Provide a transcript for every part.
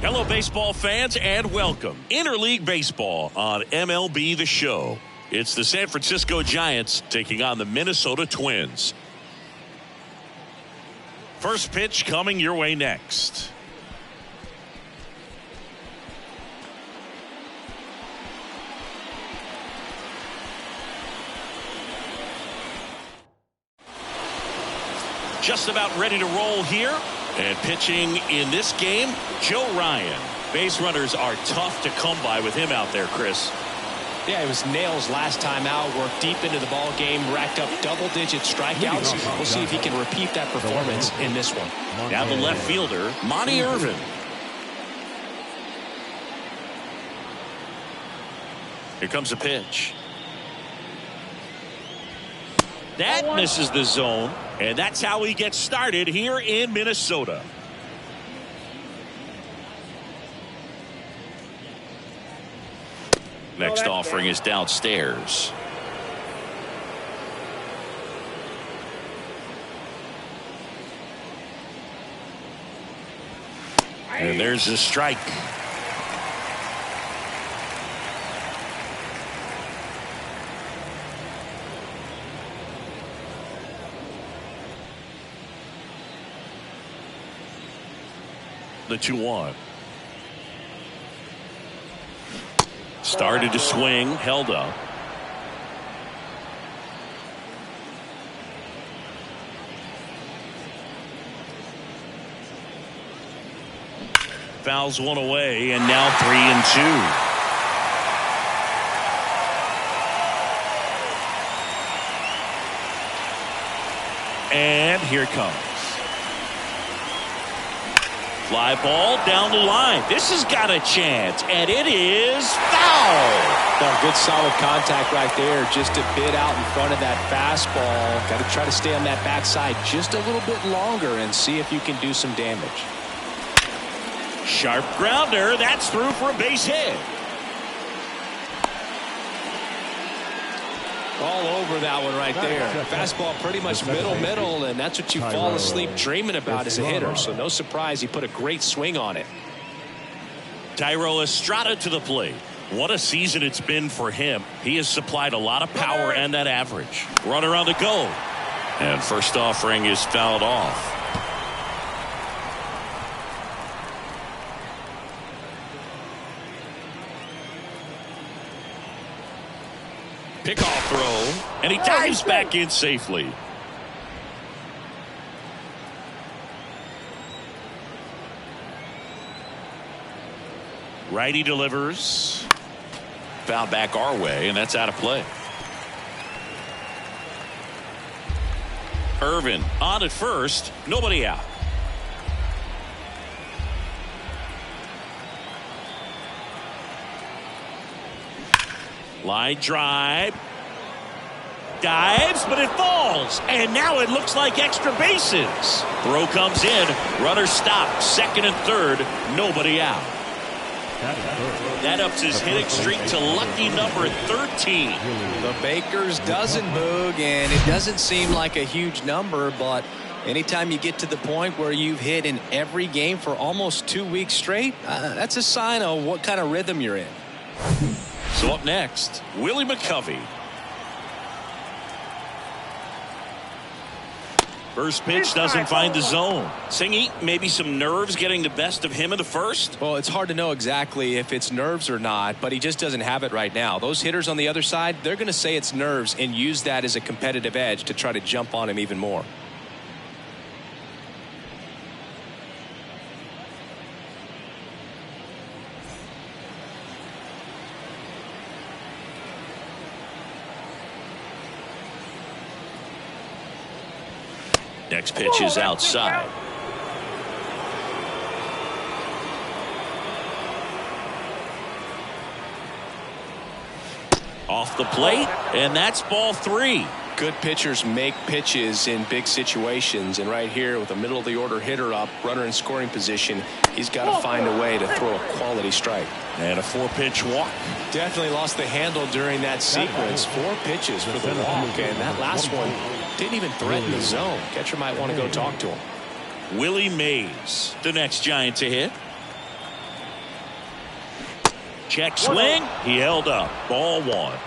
Hello, baseball fans, and welcome. Interleague Baseball on MLB The Show. It's the San Francisco Giants taking on the Minnesota Twins. First pitch coming your way next. Just about ready to roll here. And pitching in this game, Joe Ryan. Base runners are tough to come by with him out there, Chris. Yeah, it was nails last time out. Worked deep into the ball game, racked up double-digit strikeouts. We'll see if he can repeat that performance in this one. Now the left fielder, Monty Irvin. Here comes a pitch. That misses the zone, and that's how he gets started here in Minnesota. Next offering is downstairs. And there's a strike. The 2-1. Started to swing, held up. Fouls one away, and now 3-2. And here it comes. Fly ball down the line. This has got a chance, and it is foul. Oh, good solid contact right there. Just a bit out in front of that fastball. Got to try to stay on that backside just a little bit longer and see if you can do some damage. Sharp grounder. That's through for a base hit. All over that one right there. Fastball pretty much middle, and that's what you fall asleep dreaming about as a hitter. So no surprise he put a great swing on it. Thairo Estrada to the plate. What a season it's been for him. He has supplied a lot of power and that average. Runner on the go. And first offering is fouled off. Pickoff throw, and he dives back in safely. Righty delivers. Foul back our way, and that's out of play. Irvin on at first, nobody out. Line drive. Dives, but it falls. And now it looks like extra bases. Throw comes in. Runner stopped. Second and third. Nobody out. That ups his hitting streak to lucky number 13. The Baker's dozen, Boog, and it doesn't seem like a huge number, but anytime you get to the point where you've hit in every game for almost 2 weeks straight, that's a sign of what kind of rhythm you're in. So up next, Willie McCovey. First pitch doesn't find the zone. Singy, maybe some nerves getting the best of him in the first? Well, it's hard to know exactly if it's nerves or not, but he just doesn't have it right now. Those hitters on the other side, they're going to say it's nerves and use that as a competitive edge to try to jump on him even more. Next pitch is outside. Off the plate, and that's ball 3. Good pitchers make pitches in big situations, and right here with a middle of the order hitter up, runner in scoring position, he's got to find a way to throw a quality strike. And a 4-pitch walk. Definitely lost the handle during that sequence. 4 pitches for the walk, and that last one didn't even threaten the zone. Catcher might want to go talk to him. Willie Mays, the next Giant to hit. Check swing. He held up. Ball one.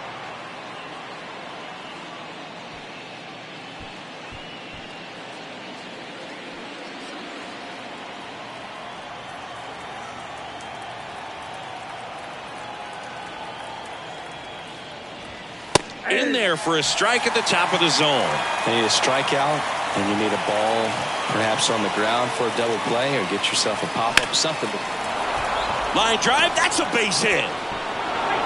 In there for a strike at the top of the zone. You need a strikeout, and you need a ball perhaps on the ground for a double play, or get yourself a pop-up, something. Line drive, that's a base hit.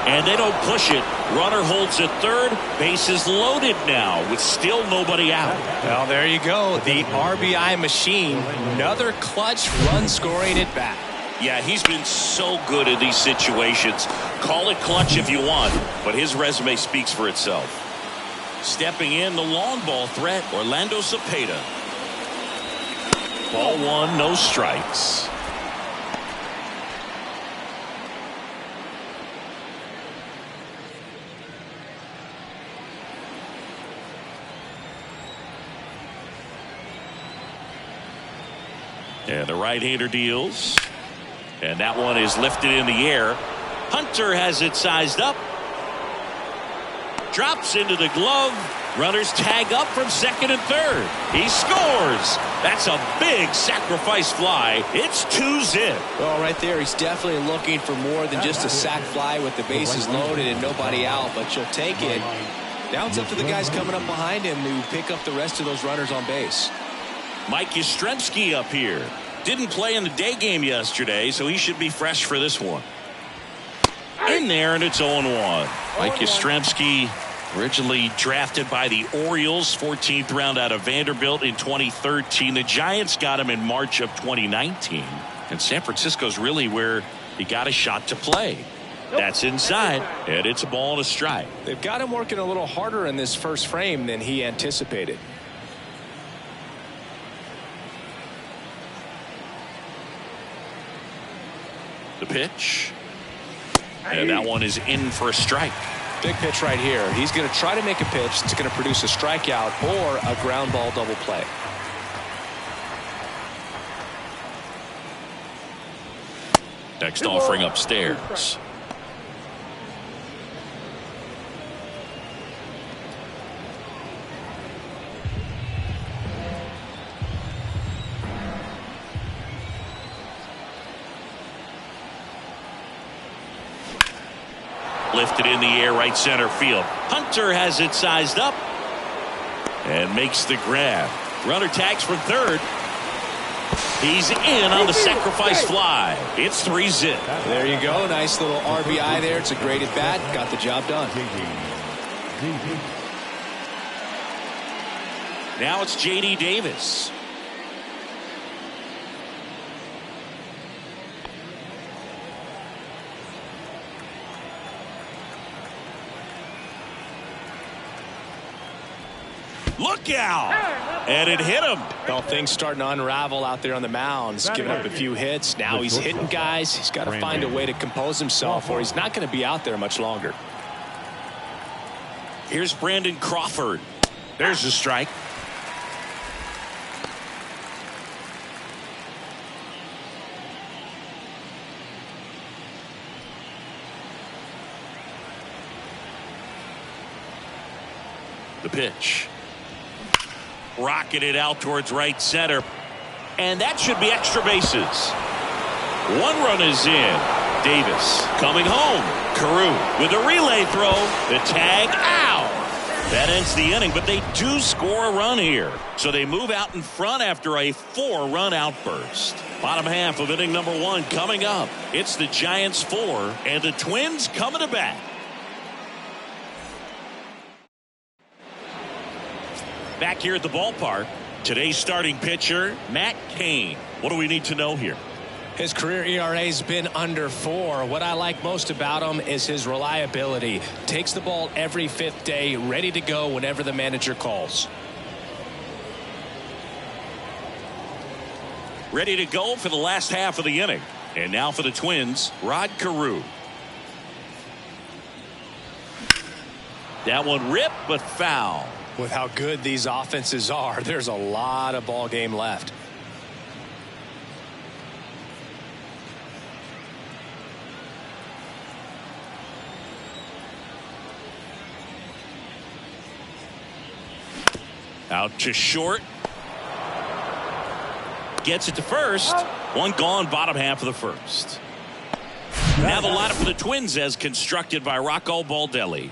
And they don't push it. Runner holds at third. Base is loaded now with still nobody out. Well, there you go. The RBI machine. Another clutch run scoring at bat. Yeah, he's been so good in these situations. Call it clutch if you want, but his resume speaks for itself. Stepping in, the long ball threat, Orlando Cepeda. Ball one, no strikes. And the right-hander deals. And that one is lifted in the air. Hunter has it sized up. Drops into the glove. Runners tag up from second and third. He scores. That's a big sacrifice fly. It's 2-zip. Well, right there, he's definitely looking for more than just a sac fly with the bases loaded and nobody out, but you'll take it. Now it's up to the guys coming up behind him to pick up the rest of those runners on base. Mike Yastrzemski up here. Didn't play in the day game yesterday, so he should be fresh for this one. In there, and it's 0-1. Mike Yastrzemski, originally drafted by the Orioles, 14th round out of Vanderbilt in 2013. The Giants got him in March of 2019. And San Francisco's really where he got a shot to play. That's inside, and it's a ball and a strike. They've got him working a little harder in this first frame than he anticipated. The pitch. And that one is in for a strike. Big pitch right here. He's going to try to make a pitch that's going to produce a strikeout or a ground ball double play. Next offering upstairs. Lifted in the air, right center field. Hunter has it sized up and makes the grab. Runner tags from third. He's in on the sacrifice fly. It's 3-zip. There you go. Nice little RBI there. It's a great at bat. Got the job done. Now it's J.D. Davis. Look out! And it hit him. Well, things starting to unravel out there on the mounds. Giving up a few hits. Now he's hitting guys. He's got to find a way to compose himself, or he's not going to be out there much longer. Here's Brandon Crawford. There's a strike. The pitch. Rocketed out towards right center. And that should be extra bases. One run is in. Davis coming home. Carew with a relay throw. The tag out. That ends the inning, but they do score a run here. So they move out in front after a 4-run outburst. Bottom half of inning number 1 coming up. It's the Giants 4 and the Twins coming to bat. Back here at the ballpark, today's starting pitcher, Matt Cain. What do we need to know here? His career ERA's been under 4. What I like most about him is his reliability. Takes the ball every 5th day, ready to go whenever the manager calls. Ready to go for the last half of the inning. And now for the Twins, Rod Carew. That one ripped, but foul. With how good these offenses are, there's a lot of ball game left. Out to short. Gets it to first. One gone, bottom half of the first. Now the lineup for the Twins as constructed by Rocco Baldelli.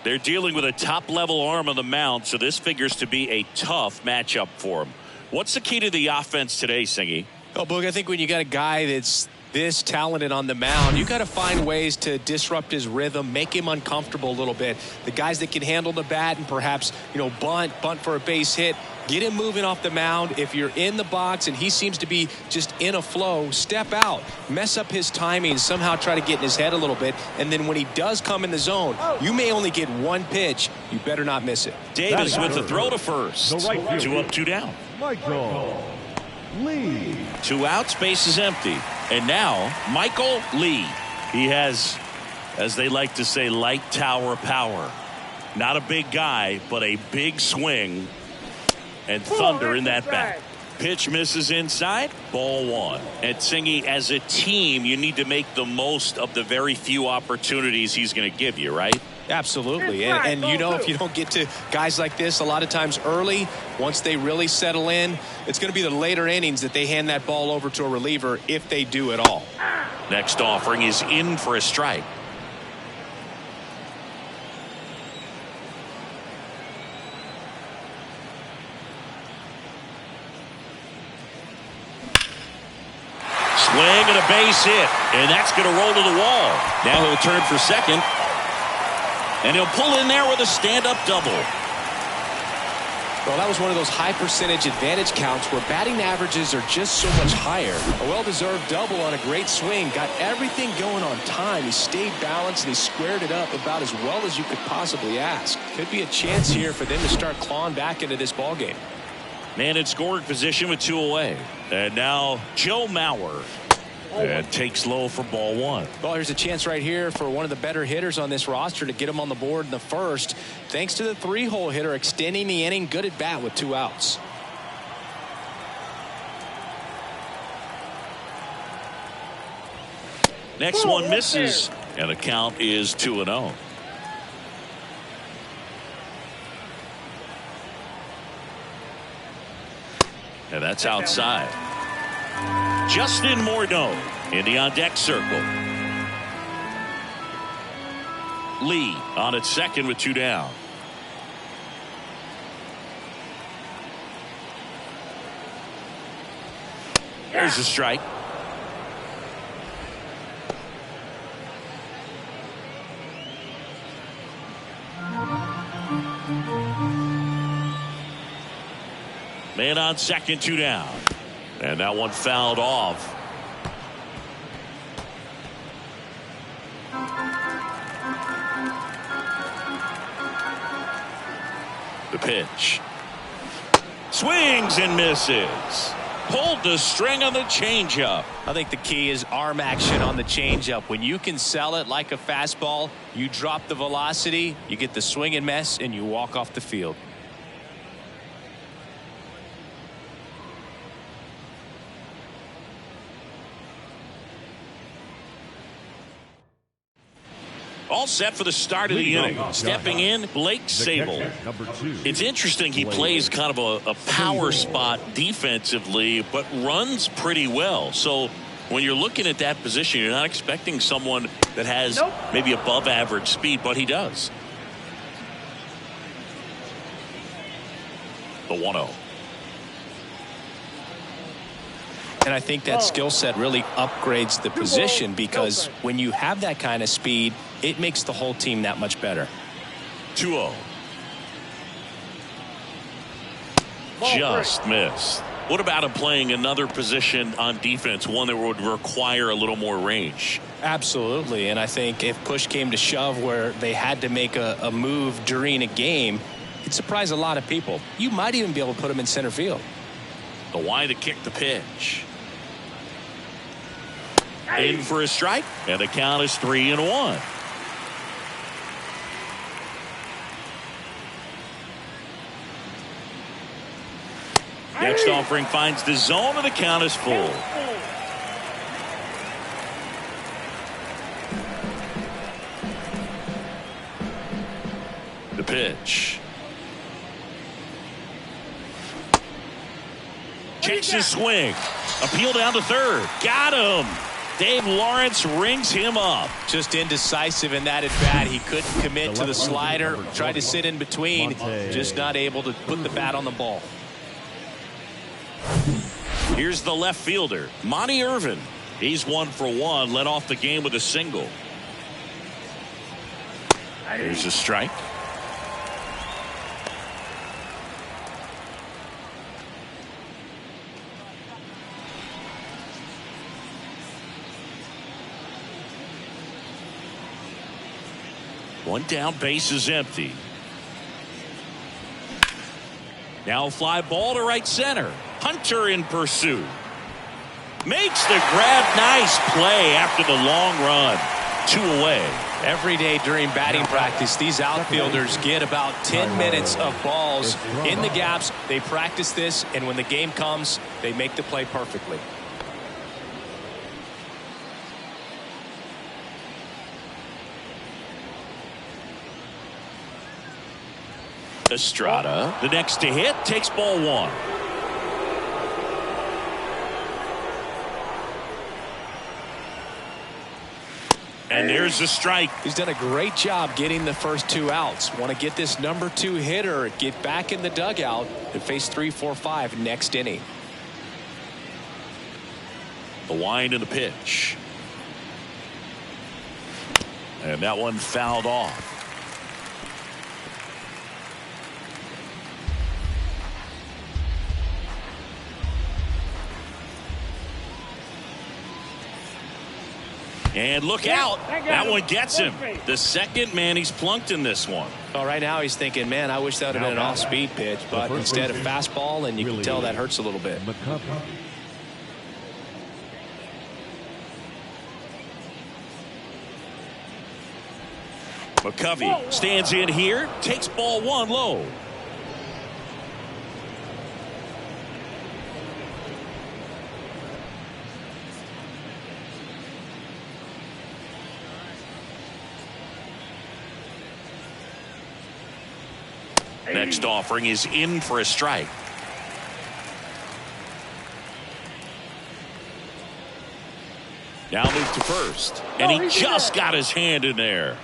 They're dealing with a top-level arm on the mound, so this figures to be a tough matchup for them. What's the key to the offense today, Singy? Oh, Boog, I think when you got a guy that's this talented on the mound, you got to find ways to disrupt his rhythm, make him uncomfortable a little bit. The guys that can handle the bat and perhaps, bunt for a base hit, get him moving off the mound. If you're in the box and he seems to be just in a flow, step out, mess up his timing, somehow try to get in his head a little bit. And then when he does come in the zone, you may only get one pitch. You better not miss it. Davis with the throw to first. 2 up, 2 down. Michael Lee. 2 outs, base is empty. And now, Michael Lee. He has, as they like to say, light tower power. Not a big guy, but a big swing. And thunder in that bat. Pitch misses inside. Ball 1. And Singy, as a team, you need to make the most of the very few opportunities he's going to give you, right? Absolutely. And if you don't get to guys like this a lot of times early, once they really settle in, it's going to be the later innings that they hand that ball over to a reliever if they do at all. Next offering is in for a strike. Swing and a base hit, and that's going to roll to the wall. Now he'll turn for second, and he'll pull in there with a stand-up double. Well, that was one of those high percentage advantage counts where batting averages are just so much higher. A well-deserved double on a great swing. Got everything going on time. He stayed balanced and he squared it up about as well as you could possibly ask. Could be a chance here for them to start clawing back into this ballgame. Man in scoring position with 2 away. And now Joe Mauer. And takes low for ball 1. Well, here's a chance right here for one of the better hitters on this roster to get him on the board in the first. Thanks to the 3-hole hitter extending the inning. Good at bat with 2 outs. Next one misses. And the count is 2-0. And that's outside. Justin Morneau in the on-deck circle. Lee on at second with 2 down. There's a strike. Man on second, 2 down. And that one fouled off. The pitch. Swings and misses. Pulled the string on the changeup. I think the key is arm action on the changeup. When you can sell it like a fastball, you drop the velocity, you get the swing and miss, and you walk off the field. All set for the start of the inning. Stepping in, Blake Sabol. It's interesting he plays kind of a power spot defensively, but runs pretty well. So when you're looking at that position, you're not expecting someone that has maybe above average speed, but he does. The 1-0. And I think that skill set really upgrades the position because when you have that kind of speed, it makes the whole team that much better. 2-0. Just missed. What about him playing another position on defense, one that would require a little more range? Absolutely. And I think if push came to shove where they had to make a move during a game, it'd surprise a lot of people. You might even be able to put him in center field. The wide to kick the pitch. In for a strike, and the count is 3-1. Next offering finds the zone, and the count is full. The pitch. Takes his swing. Appeal down to third. Got him. Dave Lawrence rings him up. Just indecisive in that at bat. He couldn't commit to the slider. Tried to sit in between. Just not able to put the bat on the ball. Here's the left fielder, Monty Irvin. He's 1 for 1. Led off the game with a single. There's a strike. One down, base is empty. Now fly ball to right center. Hunter in pursuit. Makes the grab. Nice play after the long run. 2 away. Every day during batting practice, these outfielders get about 10 minutes of balls in the gaps. They practice this, and when the game comes, they make the play perfectly. Estrada, the next to hit, takes ball 1. And there's a strike. He's done a great job getting the first 2 outs. Want to get this number 2 hitter, get back in the dugout, and face 3, 4, 5 next inning. The wind and the pitch. And that one fouled off. And look out. That one gets him. The second man he's plunked in this one. Well, right now he's thinking, man, I wish that would have been an off-speed pitch, but instead of fastball, and you can tell that hurts a little bit. McCovey stands in here, takes ball 1 low. Next offering is in for a strike. Now move to first. And he just got his hand in there.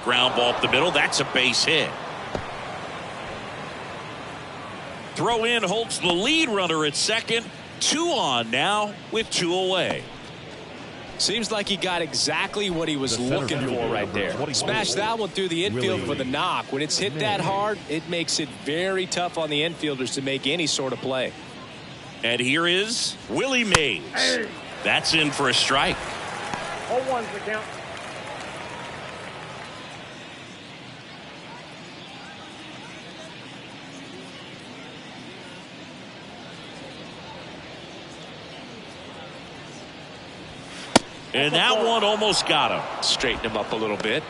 Ground ball up the middle. That's a base hit. Throw in holds the lead runner at second. 2 on now with 2 away. Seems like he got exactly what he was looking for right there. Smashed that one through the infield for the knock. When it's hit that hard, it makes it very tough on the infielders to make any sort of play. And here is Willie Mays. That's in for a strike. 0-1's the count. And that one almost got him. Straighten him up a little bit.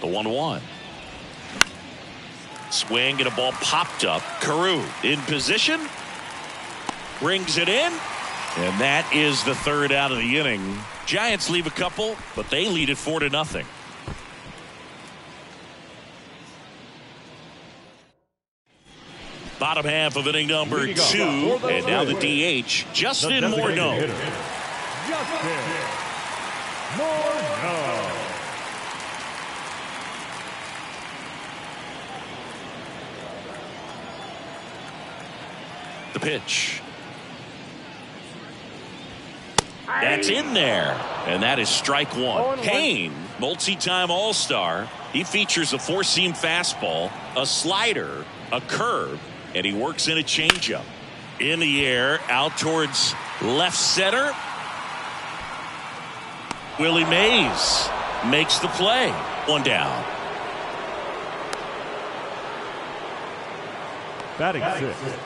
The 1-1. Swing and a ball popped up. Carew in position. Brings it in. And that is the 3rd out of the inning. Giants leave a couple, but they lead it 4-0. Bottom half of inning number 2, and now the DH, Justin Morneau. Justin Morneau. The pitch. That's in there, and that is strike 1. Kane, multi-time All-Star. He features a 4-seam fastball, a slider, a curve, and he works in a changeup. In the air, out towards left center. Willie Mays makes the play. 1 down. Batting 6th.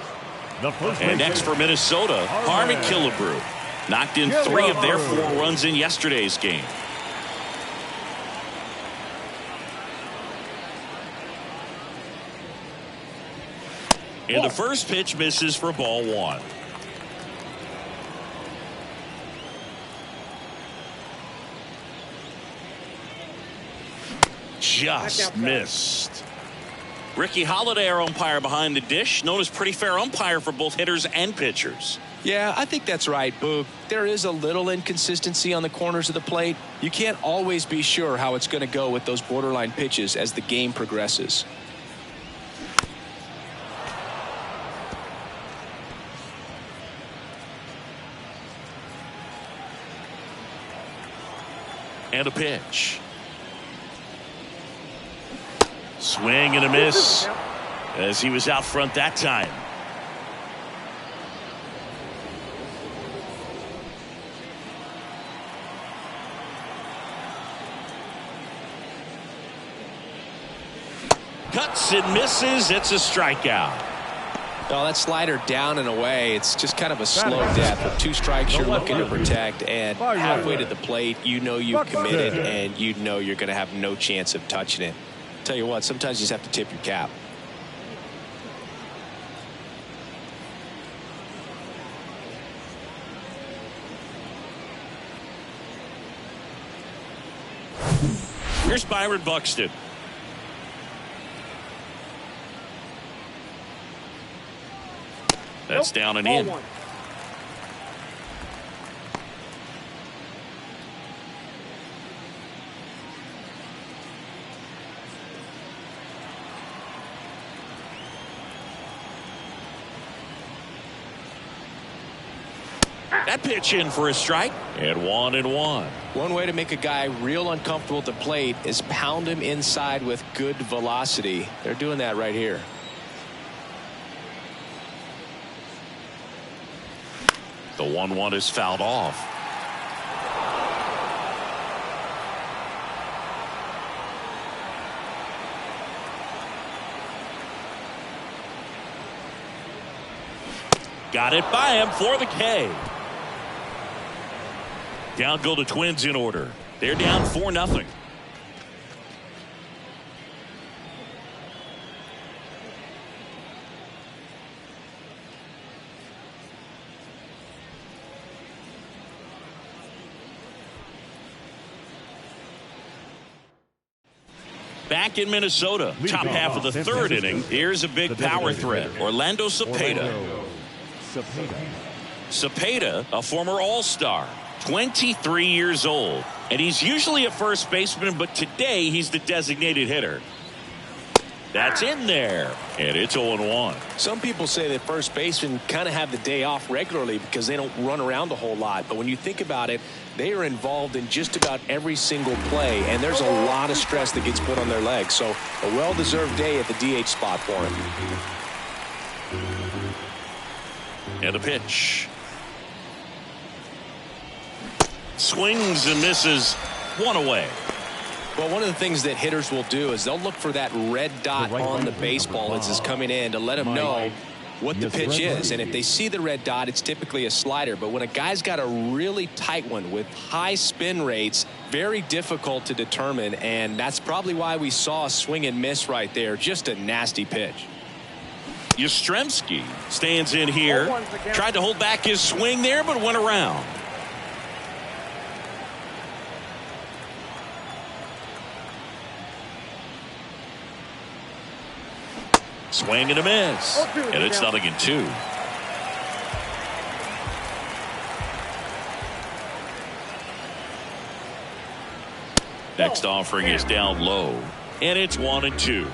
The first And next for Minnesota, Harmon Killebrew. Knocked in 3 of their 4 runs in yesterday's game. And the first pitch misses for ball 1. just missed. Ricky Holiday, our umpire behind the dish, known as pretty fair umpire for both hitters and pitchers. Yeah, I think that's right, Boog. There is a little inconsistency on the corners of the plate. You can't always be sure how it's going to go with those borderline pitches as the game progresses. And a pitch. Swing and a miss as he was out front that time. Cuts and misses. It's a strikeout. Oh, that slider down and away. It's just kind of a slow death. With 2 strikes you're looking to protect, and halfway to the plate, you know you've committed, and you know you're going to have no chance of touching it. Tell you what, sometimes you just have to tip your cap. Here's Byron Buxton. That's down and in. That pitch in for a strike, and 1-1. One way to make a guy real uncomfortable at the plate is pound him inside with good velocity. They're doing that right here. The 1-1 is fouled off. Got it by him for the K. Down go the Twins in order. They're down 4-0. Back in Minnesota, top half of the 3rd inning. Here's a big power threat. Orlando Cepeda. Cepeda, a former All-Star, 23 years old. And he's usually a first baseman, but today he's the designated hitter. That's in there, and it's 0-1. Some people say that first basemen kind of have the day off regularly because they don't run around a whole lot. But when you think about it, they are involved in just about every single play, and there's a lot of stress that gets put on their legs. So a well-deserved day at the DH spot for him. And a pitch. Swings and misses. 1 away. Well, one of the things that hitters will do is they'll look for that red dot on the baseball as it's coming in to let them know what the pitch is. And if they see the red dot, it's typically a slider. But when a guy's got a really tight one with high spin rates, very difficult to determine. And that's probably why we saw a swing and miss right there. Just a nasty pitch. Yastrzemski stands in here. Tried to hold back his swing there, but went around. Swing and a miss. And it's 0-2. Next offering is down low. And it's 1-2.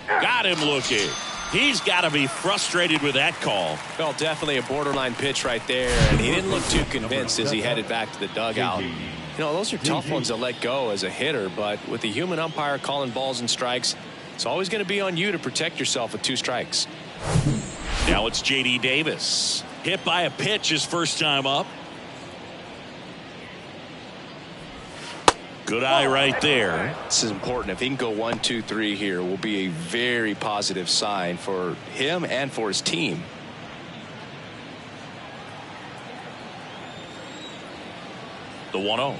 Got him looking. He's got to be frustrated with that call. Well, definitely a borderline pitch right there. And he didn't look too convinced as he headed back to the dugout. You know, those are tough ones to let go as a hitter, but with the human umpire calling balls and strikes, it's always going to be on you to protect yourself with 2 strikes. Now it's J.D. Davis. Hit by a pitch his first time up. Good eye right there. This is important. If he can go 1, 2, 3 here, will be a very positive sign for him and for his team. The 1-0.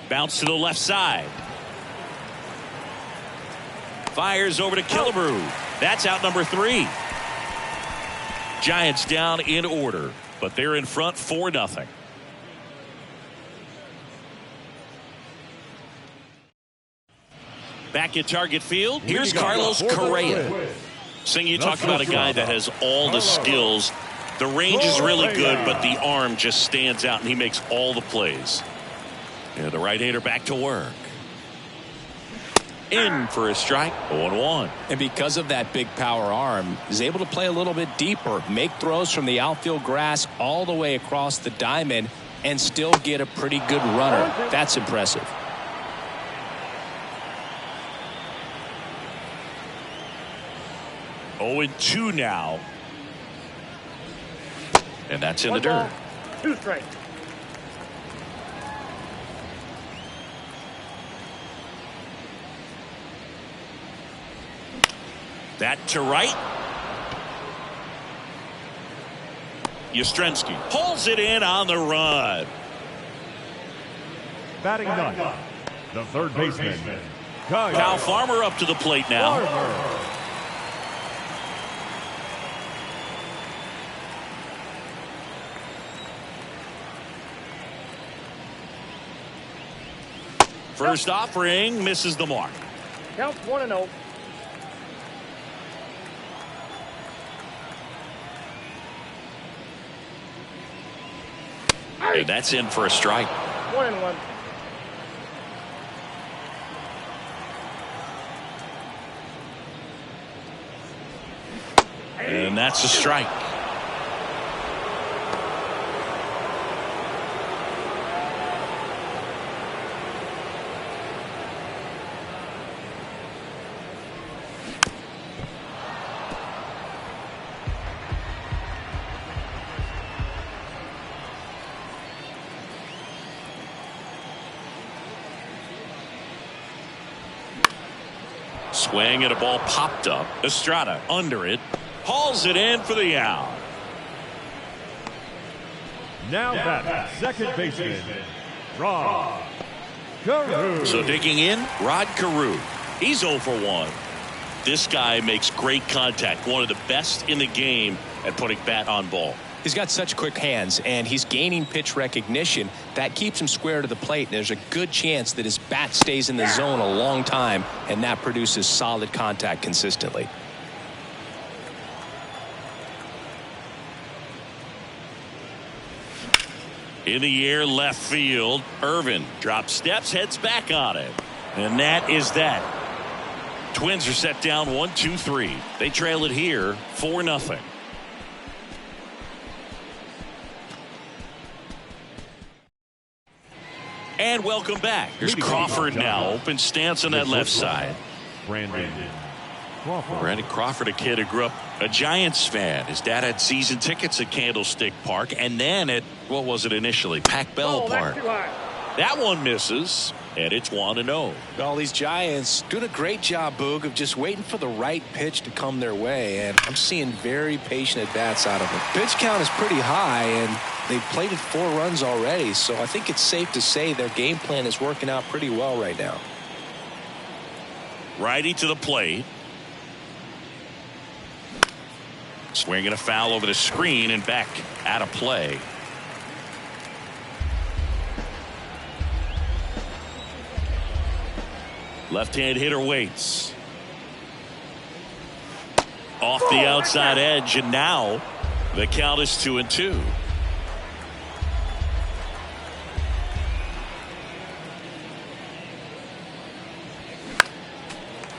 Bounce to the left side. Fires over to Killebrew. That's out number 3. Giants down in order, but they're in front 4-0. Back at Target Field, here's Carlos Correa. Sing, you talk about a guy that has all the skills. The range is really good, but the arm just stands out, and he makes all the plays. And the right-hander back to work. In for a strike, 0-1. And because of that big power arm, he's able to play a little bit deeper, make throws from the outfield grass all the way across the diamond, and still get a pretty good runner. That's impressive. Oh, 2 now. And that's in the dirt. 2 strikes. That to right. Yastrzemski pulls it in on the run. Batting ninth, the third baseman, Kyle Farmer up to the plate now. First offering misses the mark. Counts 1-0. And that's in for a strike. 1-1. And that's a strike. Swing and a ball popped up. Estrada under it. Hauls it in for the out. Now that second baseman, Rod Carew. So digging in, Rod Carew. He's 0 for 1. This guy makes great contact. One of the best in the game at putting bat on ball. He's got such quick hands, and he's gaining pitch recognition. That keeps him square to the plate, and there's a good chance that his bat stays in the zone a long time, and that produces solid contact consistently. In the air, left field. Irvin drops steps, heads back on it. And that is that. Twins are set down 1-2-3. They trail it here 4-0. And welcome back. Here's Crawford now. Open stance on that left side. Brandon Crawford, a kid who grew up a Giants fan. His dad had season tickets at Candlestick Park and then at, what was it initially, Pac Bell Park. That one misses, and it's 1-0. All these Giants doing a great job, Boog, of just waiting for the right pitch to come their way, and I'm seeing very patient at-bats out of them. Pitch count is pretty high, and they've plated 4 runs already, so I think it's safe to say their game plan is working out pretty well right now. Righty to the plate. Swinging a foul over the screen and back out of play. Left-hand hitter waits. Off the outside edge, and now the count is 2-2.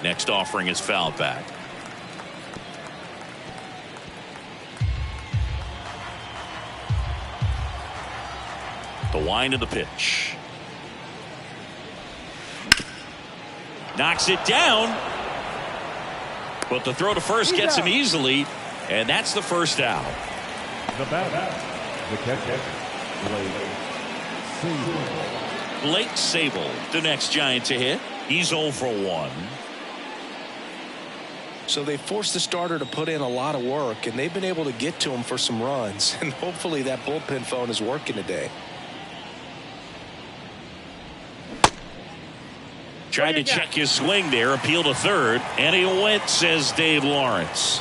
Next offering is fouled back. The wind of the pitch. Knocks it down. But the throw to first gets him easily. And that's the first out. The batter, the catcher, Blake Sabol, the next Giant to hit. He's 0 for 1. So they forced the starter to put in a lot of work, and they've been able to get to him for some runs. And hopefully that bullpen phone is working today. Tried to check his swing there, appeal to third, and he went, says Dave Lawrence.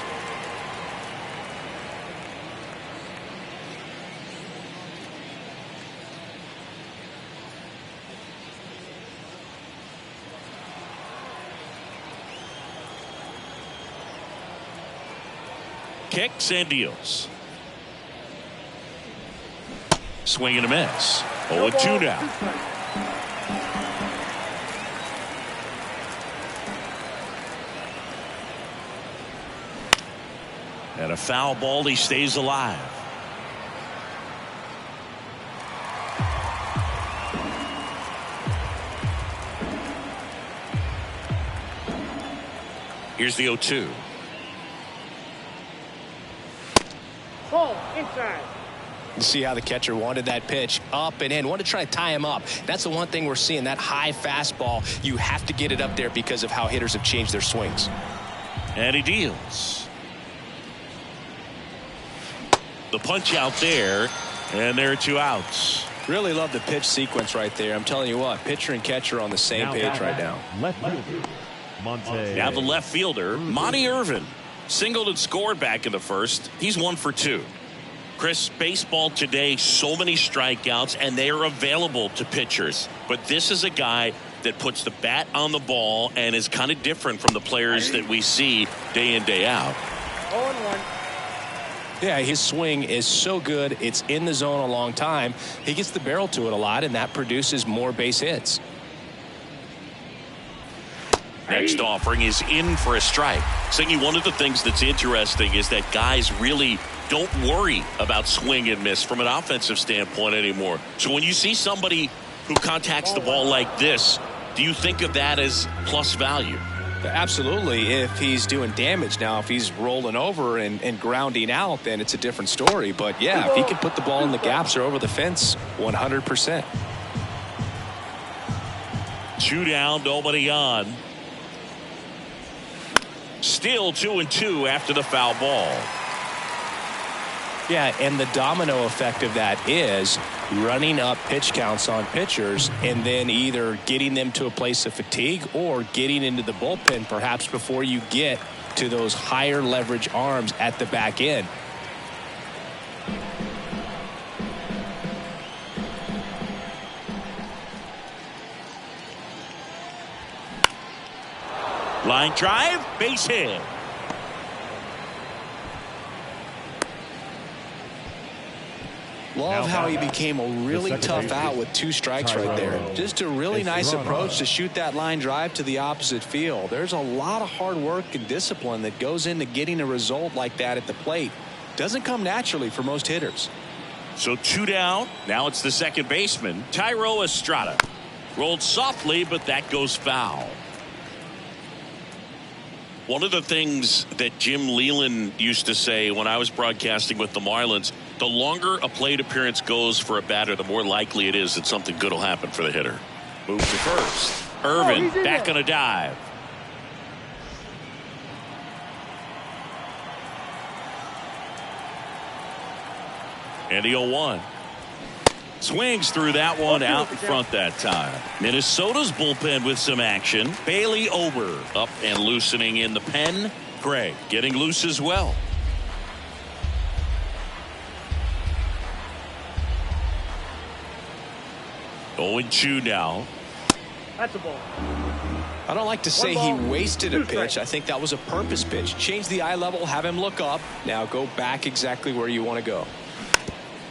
kicks and deals. Swing and a miss. 0-2 now. And a foul ball. He stays alive. Here's the 0-2. Ball inside. You see how the catcher wanted that pitch up and in, wanted to try to tie him up. That's the one thing we're seeing, that high fastball. You have to get it up there because of how hitters have changed their swings. And he deals. The punch out there, and there are 2 outs. Really love the pitch sequence right there. I'm telling you what, pitcher and catcher on the same page right now. Left fielder, Monte. Now the left fielder, Monty Irvin, singled and scored back in the first. He's 1 for 2. Chris, baseball today, so many strikeouts, and they are available to pitchers. But this is a guy that puts the bat on the ball and is kind of different from the players that we see day in, day out. 0-1. Yeah, his swing is so good. It's in the zone a long time. He gets the barrel to it a lot, and that produces more base hits. Next offering is in for a strike. Singy, one of the things that's interesting is that guys really don't worry about swing and miss from an offensive standpoint anymore. So when you see somebody who contacts the ball like this, do you think of that as plus value? Absolutely, if he's doing damage. Now, if he's rolling over and grounding out, then it's a different story. But, yeah, if he can put the ball in the gaps or over the fence, 100%. 2 down, nobody on. Still 2-2 after the foul ball. Yeah, and the domino effect of that is running up pitch counts on pitchers and then either getting them to a place of fatigue or getting into the bullpen perhaps before you get to those higher leverage arms at the back end. Line drive, base hit. Love how he became a really tough out with 2 strikes right there. Just a really nice approach to shoot that line drive to the opposite field. There's a lot of hard work and discipline that goes into getting a result like that at the plate. Doesn't come naturally for most hitters. So 2 down. Now it's the second baseman, Thairo Estrada. Rolled softly, but that goes foul. One of the things that Jim Leyland used to say when I was broadcasting with the Marlins, the longer a plate appearance goes for a batter, the more likely it is that something good will happen for the hitter. Move to first. Irvin back on a dive. And the 0-1. Swings through that one out in front that time. Minnesota's bullpen with some action. Bailey Ober up and loosening in the pen. Gray getting loose as well. Going 2 now. That's a ball. I don't like to say he wasted a pitch. I think that was a purpose pitch. Change the eye level, have him look up. Now go back exactly where you want to go.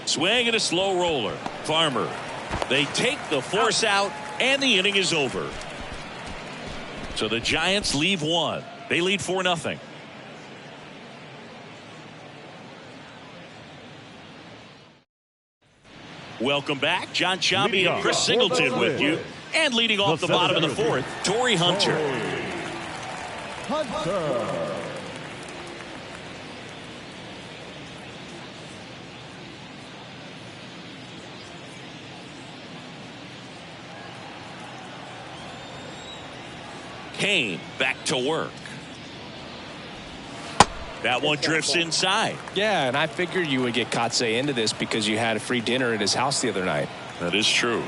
Swing and a slow roller. Farmer. They take the force out, and the inning is over. So the Giants leave 1. They lead 4-0. Welcome back. John Sciambi and Chris Singleton with you. And leading off the bottom of the 4th, Torii Hunter. Kane back to work. That one drifts inside. Yeah, and I figured you would get Kotsay into this because you had a free dinner at his house the other night. That is true.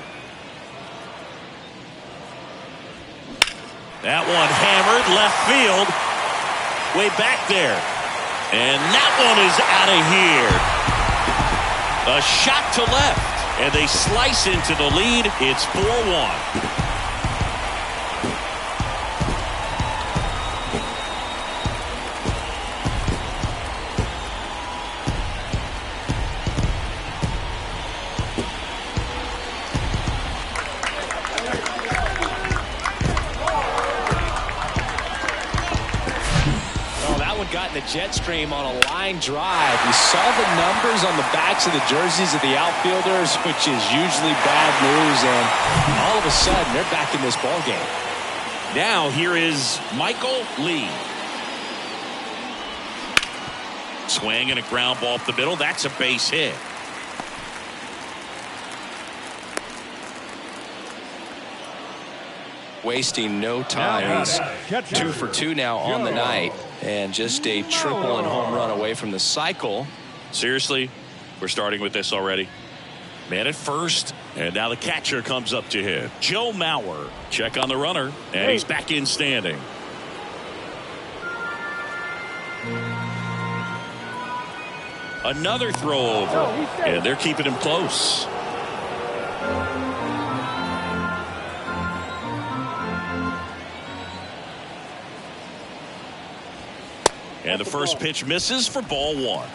That one hammered left field. Way back there. And that one is out of here. A shot to left. And they slice into the lead. It's 4-1. jet stream on a line drive. We saw the numbers on the backs of the jerseys of the outfielders, which is usually bad news, and all of a sudden they're back in this ball game. Now here is Michael Lee. Swing and a ground ball up the middle. That's a base hit. Wasting no time. He's 2 for 2 now on the night, and just a triple and home run away from the cycle. Seriously, we're starting with this already. Man at first, and now the catcher comes up to him. Joe Mauer. Check on the runner, and he's back in standing. Another throw over, and they're keeping him close. And the first pitch misses for ball 1.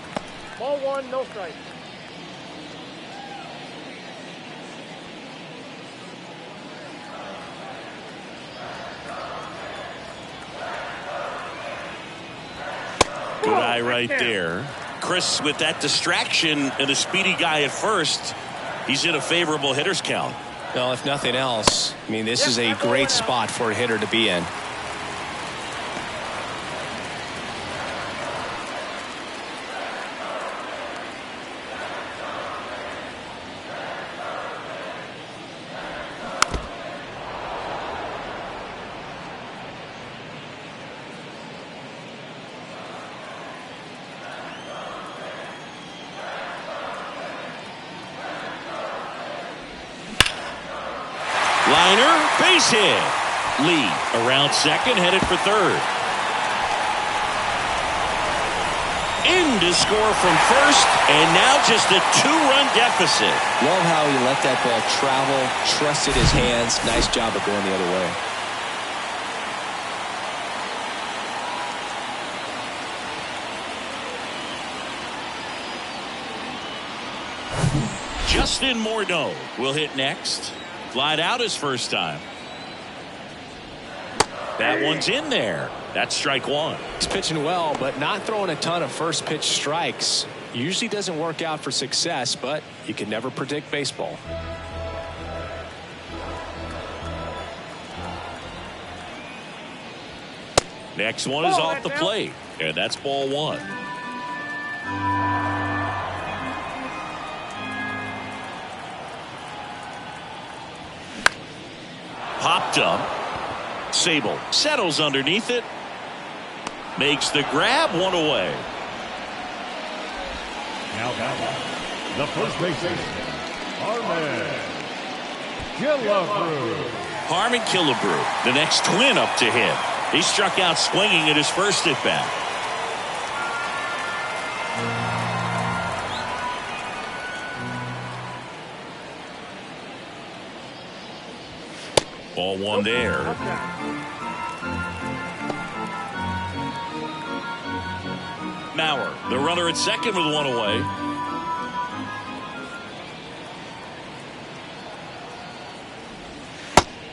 Ball 1, no strike. Good eye right there. Chris, with that distraction and a speedy guy at first, he's in a favorable hitter's count. Well, if nothing else, I mean, this is a great spot for a hitter to be in. Liner, base hit. Lee around second, headed for third. In to score from first, and now just a 2-run deficit. Love how he let that ball travel, trusted his hands. Nice job of going the other way. Justin Morneau will hit next. Flied out his first time. That one's in there. That's strike 1. He's pitching well, but not throwing a ton of first pitch strikes. Usually doesn't work out for success, but you can never predict baseball. Next one is off the plate, and that's ball 1. Popped up. Sable settles underneath it. Makes the grab, 1 away. Now the first baseman, Harmon Killebrew. Harmon Killebrew, the next twin up to hit. He struck out swinging at his first at bat. Ball 1 there. Mauer, the runner at second with 1 away.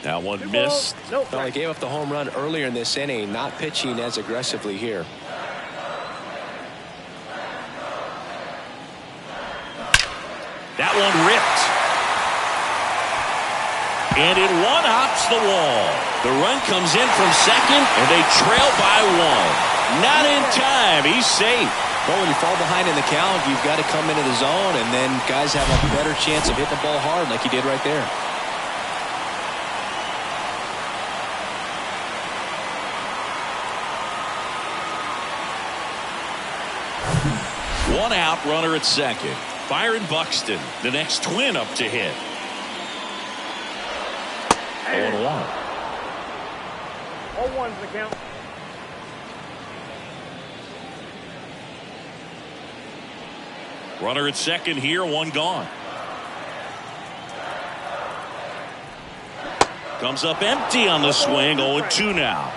That one missed. Well, he gave up the home run earlier in this inning, not pitching as aggressively here. That one ripped. And it one-hops the wall. The run comes in from second, and they trail by 1. Not in time. He's safe. Well, when you fall behind in the count, you've got to come into the zone, and then guys have a better chance of hitting the ball hard like he did right there. One out, runner at second. Byron Buxton, the next twin up to hit. 0-1. 0-1's the count. Runner at second here, 1 gone. Comes up empty on the swing, 0-2 now.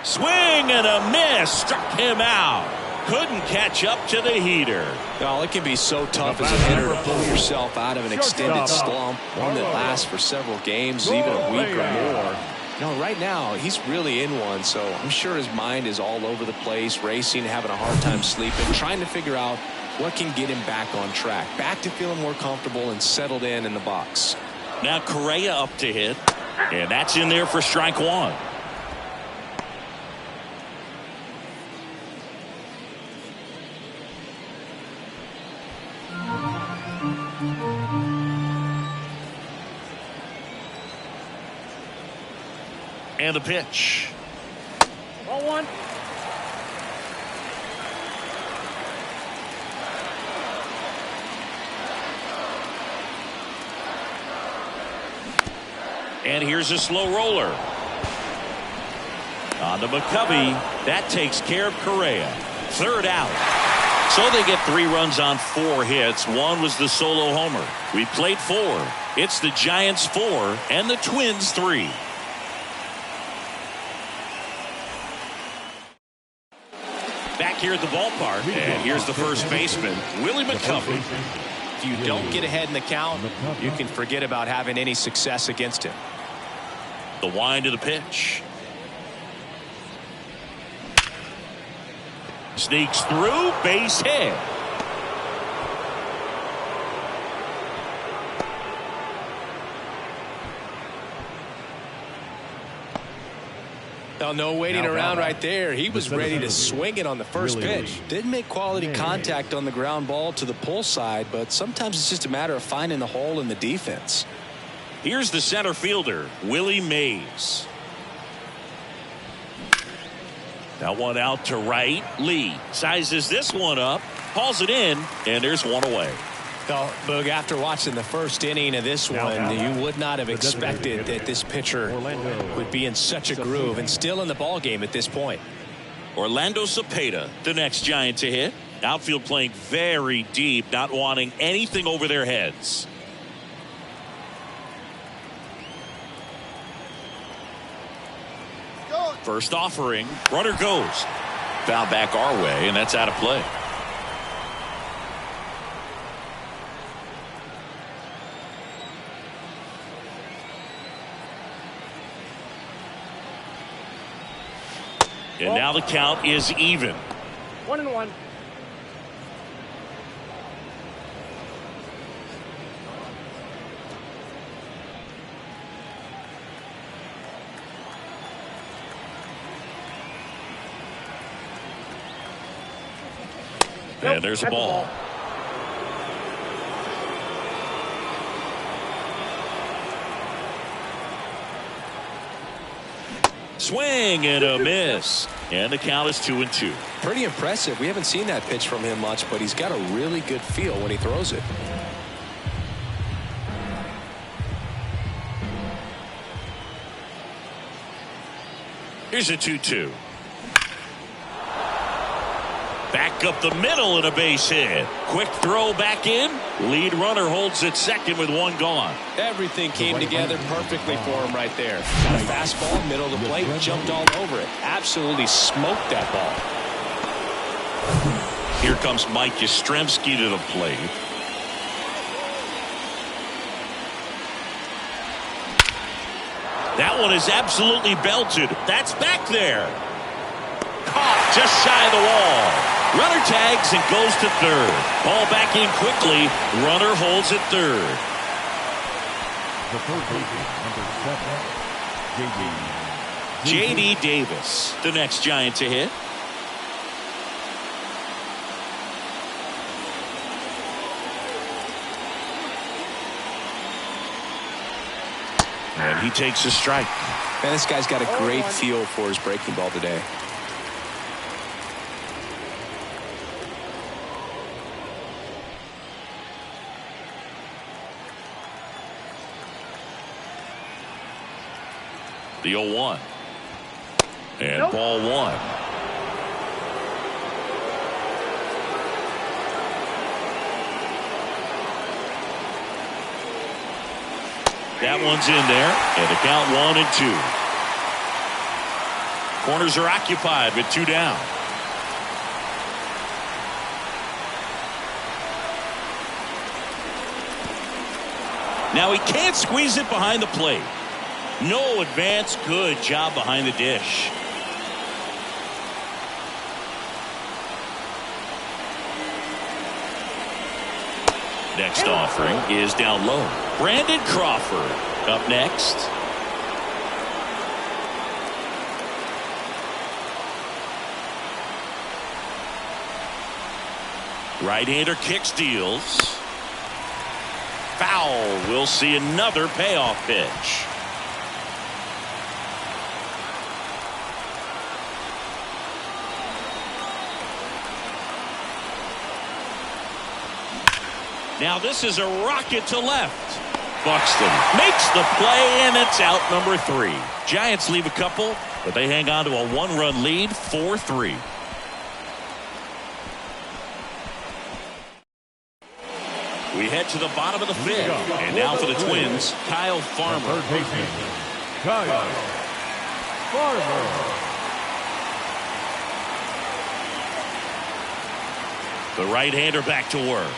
Swing and a miss, struck him out. couldn't catch up to the heater. Well, it can be so tough as a hitter to pull yourself out of an extended slump, one that lasts for several games, even a week or more. Right now, he's really in one, so I'm sure his mind is all over the place, racing, having a hard time sleeping, trying to figure out what can get him back on track, back to feeling more comfortable and settled in the box. Now Correa up to hit, and that's in there for strike one. And the pitch. Ball one. And here's a slow roller. On to McCovey. That takes care of Correa. Third out. So they get 3 runs on 4 hits. One was the solo homer. We played 4. It's the Giants 4 and the Twins 3. Back here at the ballpark, and here's the first baseman, Willie McCovey. If you don't get ahead in the count, you can forget about having any success against him. The wind of the pitch. Sneaks through, base hit. No waiting around right there. He was ready to swing it on the first pitch. Didn't make quality contact on the ground ball to the pull side, but sometimes it's just a matter of finding the hole in the defense. Here's the center fielder, Willie Mays. That one out to right. Lee sizes this one up, hauls it in, and there's one away. Well, Boog, after watching the first inning of this one, you would not have expected that this pitcher would be in such a groove and still in the ball game at this point. Orlando Cepeda, the next Giant to hit. Outfield playing very deep, not wanting anything over their heads. First offering, runner goes. Foul back our way, and that's out of play. And now the count is even. 1-1. And there's a ball. Swing and a miss. And the count is 2-2. Pretty impressive. We haven't seen that pitch from him much, but he's got a really good feel when he throws it. Here's a 2-2. Back up the middle and a base hit. Quick throw back in. Lead runner holds at second with one gone. Everything came together perfectly for him right there. Got a fastball, middle of the plate, jumped all over it. Absolutely smoked that ball. Here comes Mike Yastrzemski to the plate. That one is absolutely belted. That's back there. Caught just shy of the wall. Runner tags and goes to third. Ball back in quickly. Runner holds at third. The third baseman, number 7, J.D. Davis, the next Giant to hit. And he takes a strike. Man, this guy's got a great feel for his breaking ball today. The 0-1. And ball one. That one's in there, and the count 1-2. Corners are occupied with 2 down. Now he can't squeeze it behind the plate. No advance. Good job behind the dish. Next offering is down low. Brandon Crawford up next. Right-hander kick steals. Foul. We'll see another payoff pitch. Now this is a rocket to left. Buxton makes the play, and it's out number 3. Giants leave a couple, but they hang on to a 1-run lead, 4-3. We head to the bottom of the 5th, and now for the Twins, Kyle Farmer. Third baseman, Kyle Farmer. The right-hander back to work.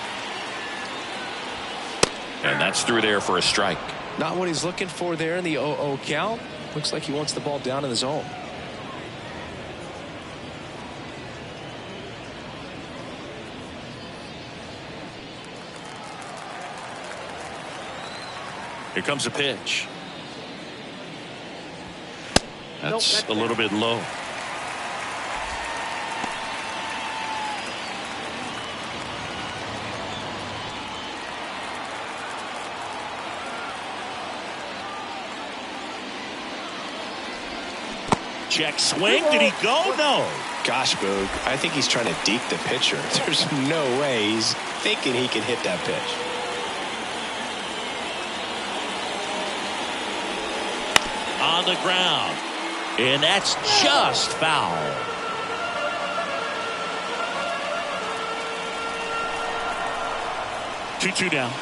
And that's through there for a strike. Not what he's looking for there in the 0-0 count. Looks like he wants the ball down in the zone. Here comes a pitch. That's a little bit low. Check swing. Did he go? No. Gosh, Boog, I think he's trying to deke the pitcher. There's no way he's thinking he can hit that pitch. On the ground. And that's just foul. Two down.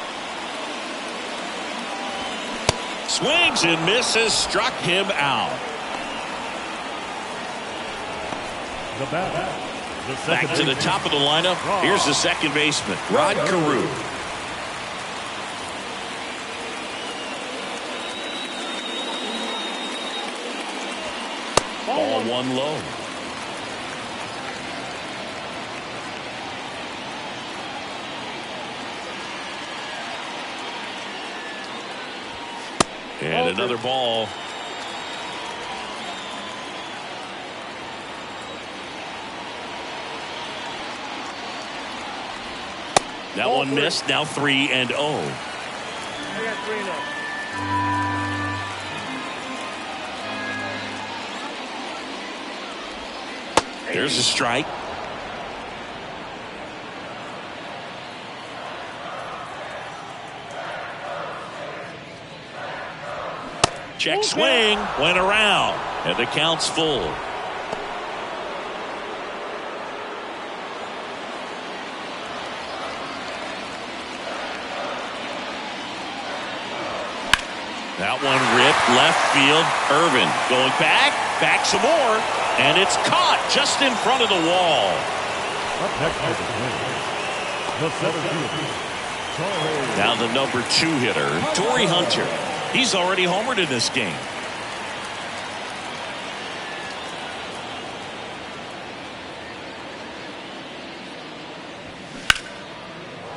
Swings and misses. Struck him out. Back to the top of the lineup. Here's the second baseman, Rod Carew. Ball 1 low. And another ball. That one missed. Now 3-0. I got 3-0. There's a strike. Check swing. Went around. And the count's full. That one ripped left field. Irvin going back some more, and it's caught just in front of the wall. Up next is the center fielder, Now the number 2 hitter, Torrey Hunter. He's already homered in this game.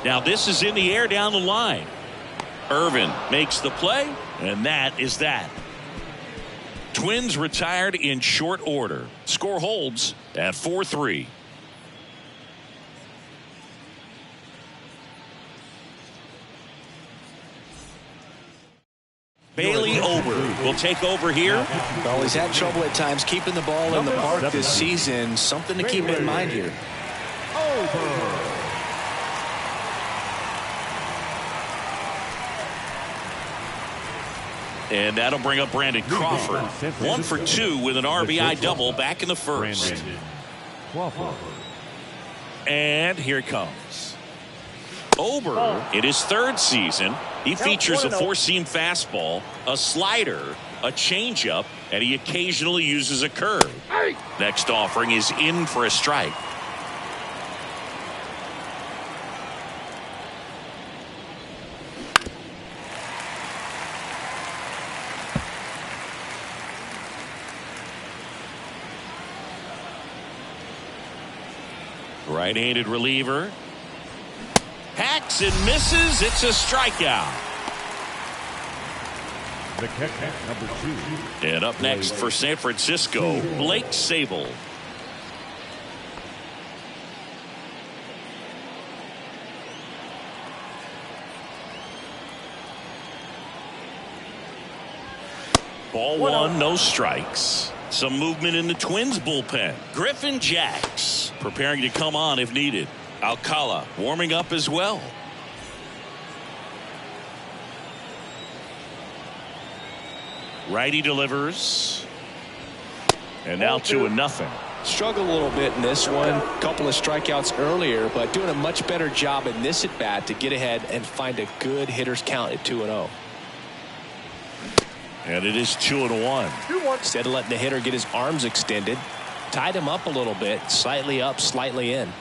Now this is in the air down the line. Irvin makes the play, and that is that. Twins retired in short order. Score holds at 4-3. Bailey Ober will take over here. Well, he's had trouble at times keeping the ball in the park this season. Something to keep in mind here. Ober. And that'll bring up Brandon Crawford. 1 for 2 with an RBI double back in the first. And here it comes. Ober, in his 3rd season, he features a 4-seam fastball, a slider, a changeup, and he occasionally uses a curve. Next offering is in for a strike. Right-handed reliever. Hacks and misses. It's a strikeout. The catcher, number 2. And up next for San Francisco, Blake Sabol. Ball 1, no strikes. Some movement in the Twins bullpen. Griffin Jax preparing to come on if needed. Alcala warming up as well. Righty delivers. And now 2-0. Struggled a little bit in this one. Couple of strikeouts earlier, but doing a much better job in this at bat to get ahead and find a good hitter's count at 2-0. And it is 2-1. Instead of letting the hitter get his arms extended, tied him up a little bit, slightly up, slightly in.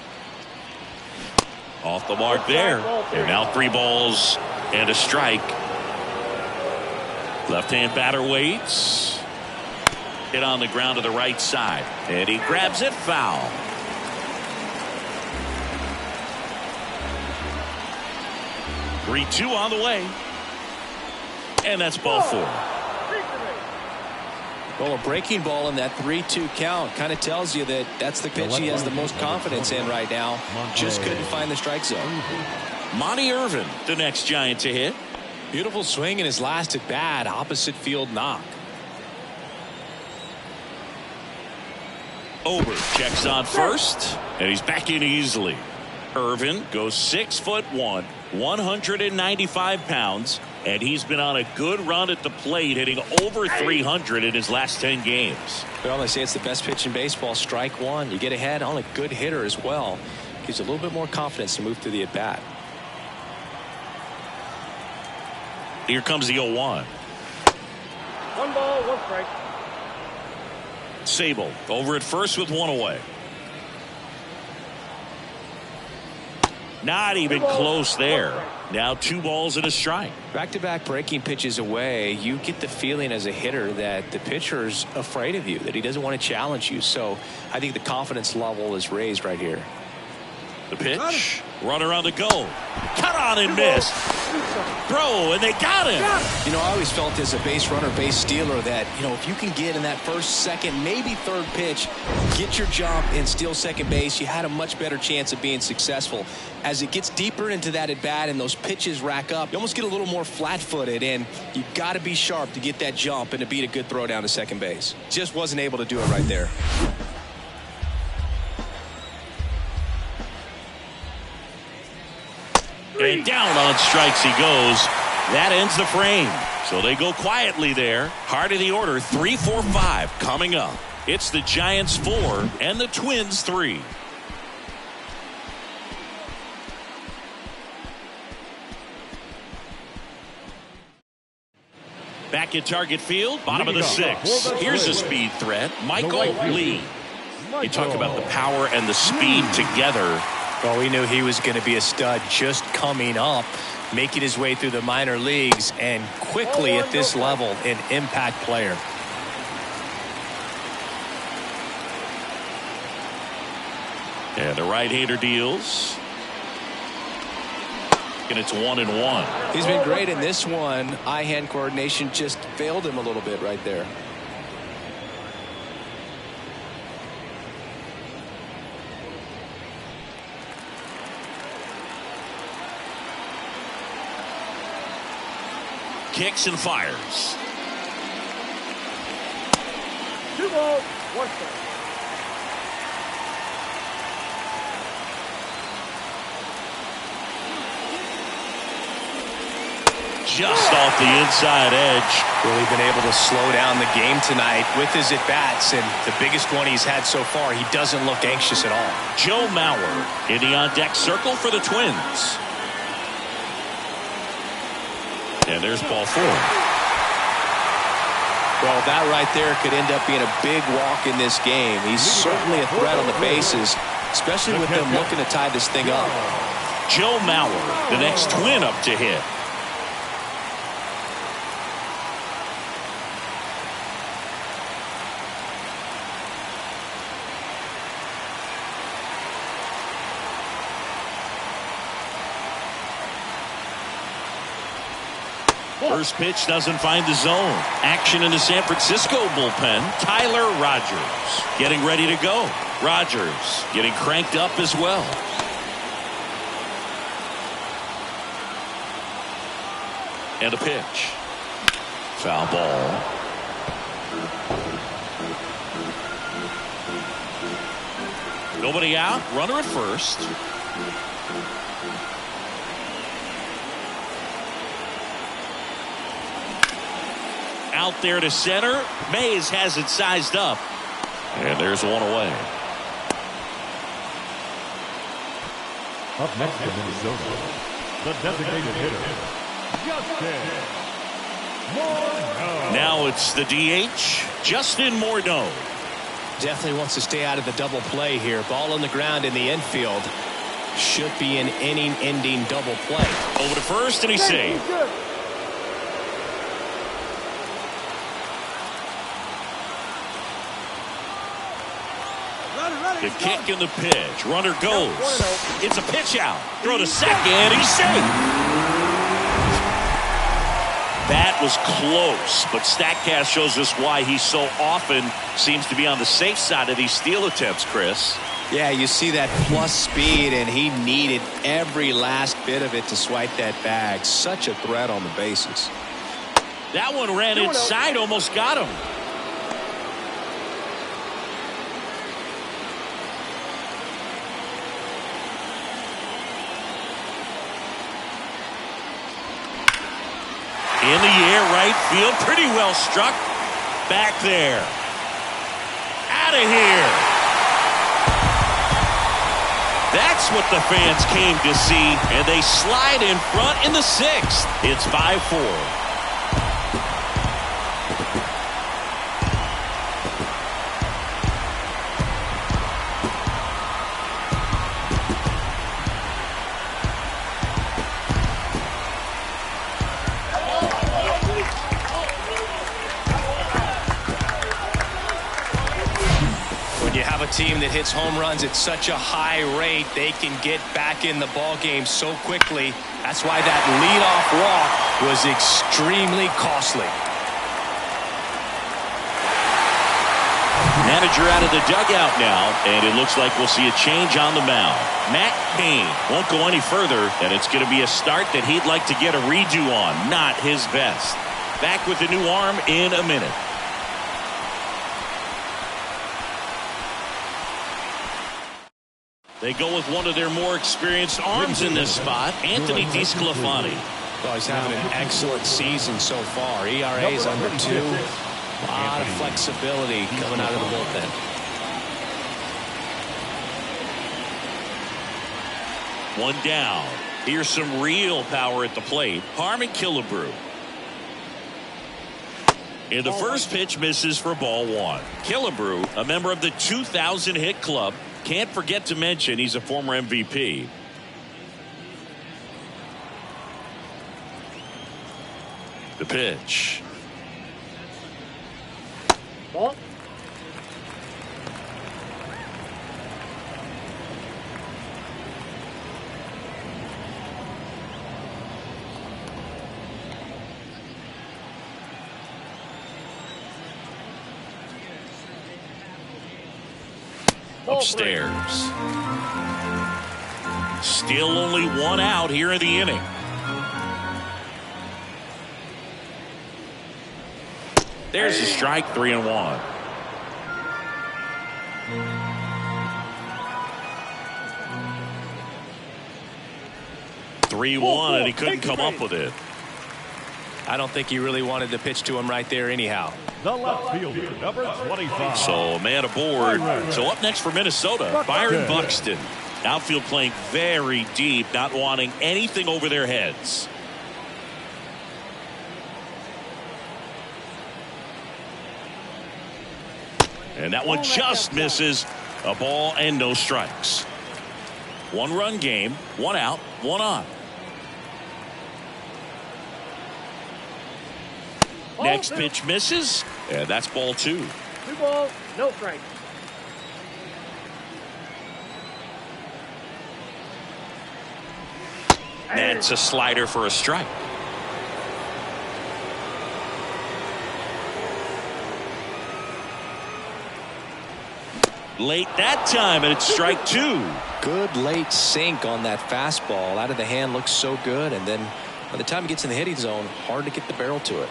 Off the mark there. And now 3 balls and a strike. Left-hand batter waits. Hit on the ground to the right side. And he grabs it foul. "3-2 on the way." And that's ball 4. Well, a breaking ball in that 3-2 count kind of tells you that that's the pitch he has the most confidence in right now. Just couldn't find the strike zone. Monty Irvin, the next Giant to hit. Beautiful swing in his last at bat, opposite field knock. Ober checks on first, and he's back in easily. Irvin goes 6'1", 195 pounds, and he's been on a good run at the plate, hitting over 300 in his last 10 games. Well, they say it's the best pitch in baseball. Strike one. You get ahead on a good hitter as well. Gives you a little bit more confidence to move through the at bat. Here comes the 0-1. 1 ball, 1 strike. Sabol over at first with 1 away. Not even close there. Now 2 balls and a strike. Back-to-back breaking pitches away, you get the feeling as a hitter that the pitcher's afraid of you, that he doesn't want to challenge you. So I think the confidence level is raised right here. The pitch. Runner on the go. Cut on and missed. Throw, and they got him. You know, I always felt as a base runner, base stealer that, you know, if you can get in that first, second, maybe third pitch, get your jump and steal second base, you had a much better chance of being successful. As it gets deeper into that at bat and those pitches rack up, you almost get a little more flat-footed, and you got to be sharp to get that jump and to beat a good throw down to second base. Just wasn't able to do it right there. And down on strikes he goes. That ends the frame. So they go quietly there. Heart of the order, 3, 4, 5 coming up. It's the Giants 4 and the Twins 3. Back at Target Field, bottom of the 6th. Here's a speed threat, Michael Lee. You talk about the power and the speed together. Well, we knew he was going to be a stud just coming up, making his way through the minor leagues, and quickly at this level, an impact player. And the right-hander deals. And it's 1-1. He's been great in this one. Eye-hand coordination just failed him a little bit right there. Kicks and fires. 2 balls, 1 strike. Just off the inside edge. Really been able to slow down the game tonight with his at-bats, and the biggest one he's had so far, he doesn't look anxious at all. Joe Mauer in the on-deck circle for the Twins. And there's ball 4. Well, that right there could end up being a big walk in this game. He's certainly a threat on the bases, especially with them looking to tie this thing up. Joe Mauer, the next Twin up to hit. First pitch doesn't find the zone. Action in the San Francisco bullpen. Tyler Rogers getting ready to go. Rogers getting cranked up as well. And a pitch. Foul ball. Nobody out. Runner at first. Out there to center. Mays has it sized up. And there's one away. Up next to Minnesota, the designated hitter, Justin Morneau. Now it's the DH, Justin Morneau. Definitely wants to stay out of the double play here. Ball on the ground in the infield. Should be an inning-ending double play. Over to first, and he's saved. The kick and the pitch. Runner goes. It's a pitch out. Throw to second. He's safe. That was close, but StatCast shows us why he so often seems to be on the safe side of these steal attempts, Chris. Yeah, you see that plus speed, and he needed every last bit of it to swipe that bag. Such a threat on the bases. That one ran inside, almost got him. In the air, right field, pretty well struck. Back there. Out of here. That's what the fans came to see, and they slide in front in the sixth. It's 5-4. Team that hits home runs at such a high rate, they can get back in the ball game so quickly. That's why that leadoff walk was extremely costly. Manager out of the dugout now, and it looks like we'll see a change on the mound. Matt Cain won't go any further, and it's going to be a start that he'd like to get a redo on. Not his best. Back with the new arm in a minute. They go with one of their more experienced arms in this spot, Anthony DeSclafani. Well, he's having an excellent season so far. ERA is under 2. A lot of flexibility coming out of the bullpen. One down. Here's some real power at the plate. Harmon Killebrew. And the first pitch misses for ball 1. Killebrew, a member of the 2,000 hit club. Can't forget to mention he's a former MVP. The pitch. Ball. Upstairs. Still only one out here in the inning. There's a strike, 3-1. And he couldn't come up with it. I don't think he really wanted to pitch to him right there anyhow. The left fielder, number 25. So a man aboard. So up next for Minnesota, Byron Buxton. Outfield playing very deep, not wanting anything over their heads. And that one just misses. A ball and no strikes. 1-run game, 1 out, 1 on. Next pitch misses, and that's ball 2. 2 balls, no strikes. That's a slider for a strike. Late that time, and it's strike two. Good late sink on that fastball. Out of the hand looks so good, and then by the time it gets in the hitting zone, hard to get the barrel to it.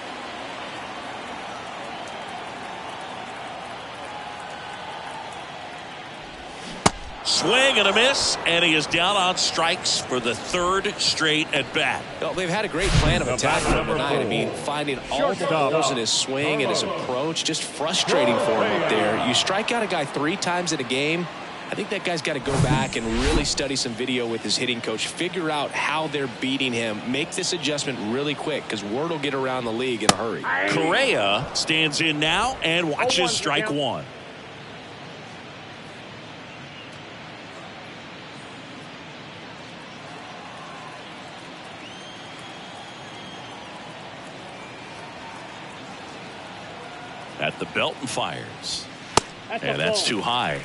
Swing and a miss, and he is down on strikes for the third straight at bat. Well, they've had a great plan of attack for him tonight. I mean, finding all the holes in his swing and his approach, just frustrating for him up there. You strike out a guy 3 times in a game, I think that guy's got to go back and really study some video with his hitting coach, figure out how they're beating him, make this adjustment really quick, because word will get around the league in a hurry. Correa stands in now and watches strike one. At the belt and fires. And that's too high.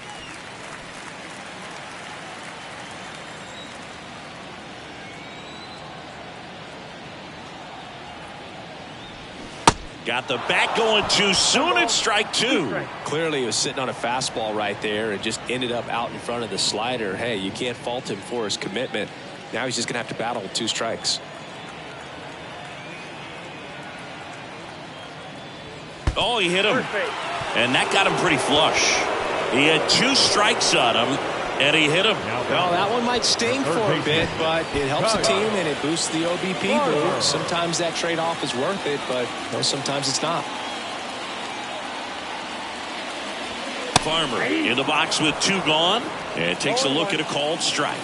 Got the bat going too soon. It's strike two. Clearly he was sitting on a fastball right there and just ended up out in front of the slider. Hey, you can't fault him for his commitment. Now he's just going to have to battle with 2 strikes. Oh, he hit him. And that got him pretty flush. He had 2 strikes on him, and he hit him. Well, that one might sting for a bit, but it helps the team and it boosts the OBP boost. Sometimes that trade-off is worth it, but sometimes it's not. Farmer in the box with 2 gone, and takes a look at a called strike.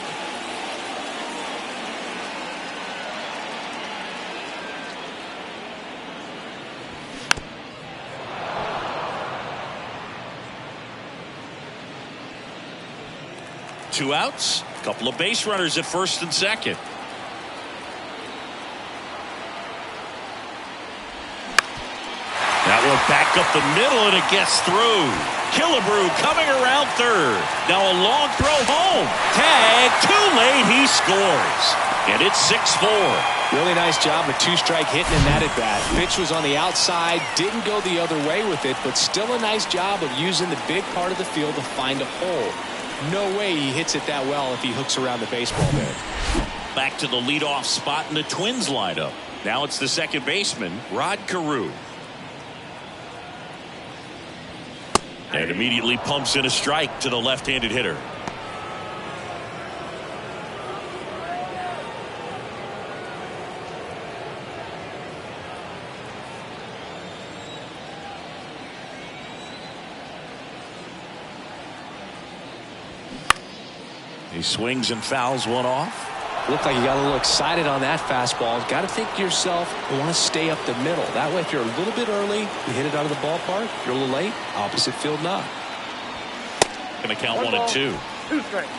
Two outs, a couple of base runners at first and second. That one back up the middle, and it gets through. Killebrew coming around third. Now a long throw home. Tag, too late, he scores. And it's 6-4. Really nice job of 2-strike hitting in that at bat. Pitch was on the outside, didn't go the other way with it, but still a nice job of using the big part of the field to find a hole. No way he hits it that well if he hooks around the baseball there. Back to the leadoff spot in the Twins lineup. Now it's the second baseman, Rod Carew. And immediately pumps in a strike to the left-handed hitter. He swings and fouls one off. Looked like you got a little excited on that fastball. Got to think to yourself, you want to stay up the middle. That way, if you're a little bit early, you hit it out of the ballpark. If you're a little late, opposite field knock. Going to count 1 and 2. 2 strikes.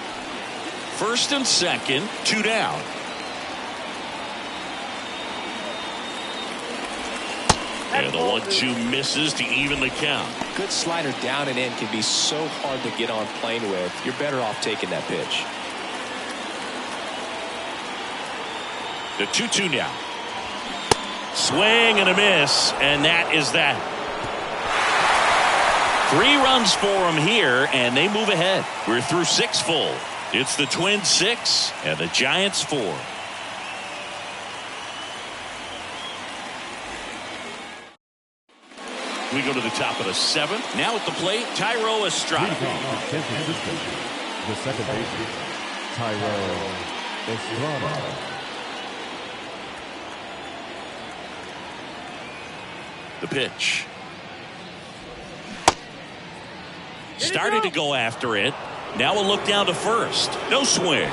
First and second, 2 down. And the 1-2 misses to even the count. Good slider down and in can be so hard to get on plane with. You're better off taking that pitch. The 2-2 now. Swing and a miss, and that is that. 3 runs for them here, and they move ahead. We're through 6 full. It's the Twins 6 and the Giants 4. We go to the top of the 7th. Now at the plate, Thairo Estrada. The second baseman, Thairo Estrada. The pitch. Started to go after it. Now a look down to first. No swing.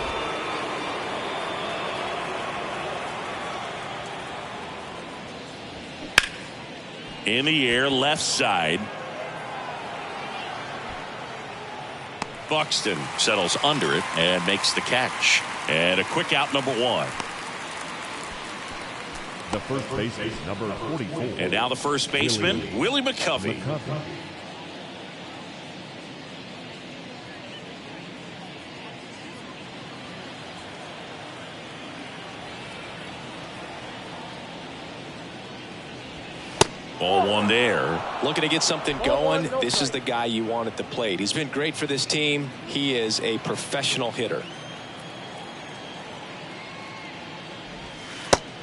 In the air, left side. Buxton settles under it and makes the catch. And a quick out, number 1. The first baseman, number 44. And now the first baseman, Willie McCovey. Ball one there. Looking to get something going. This is the guy you want at the plate. He's been great for this team. He is a professional hitter.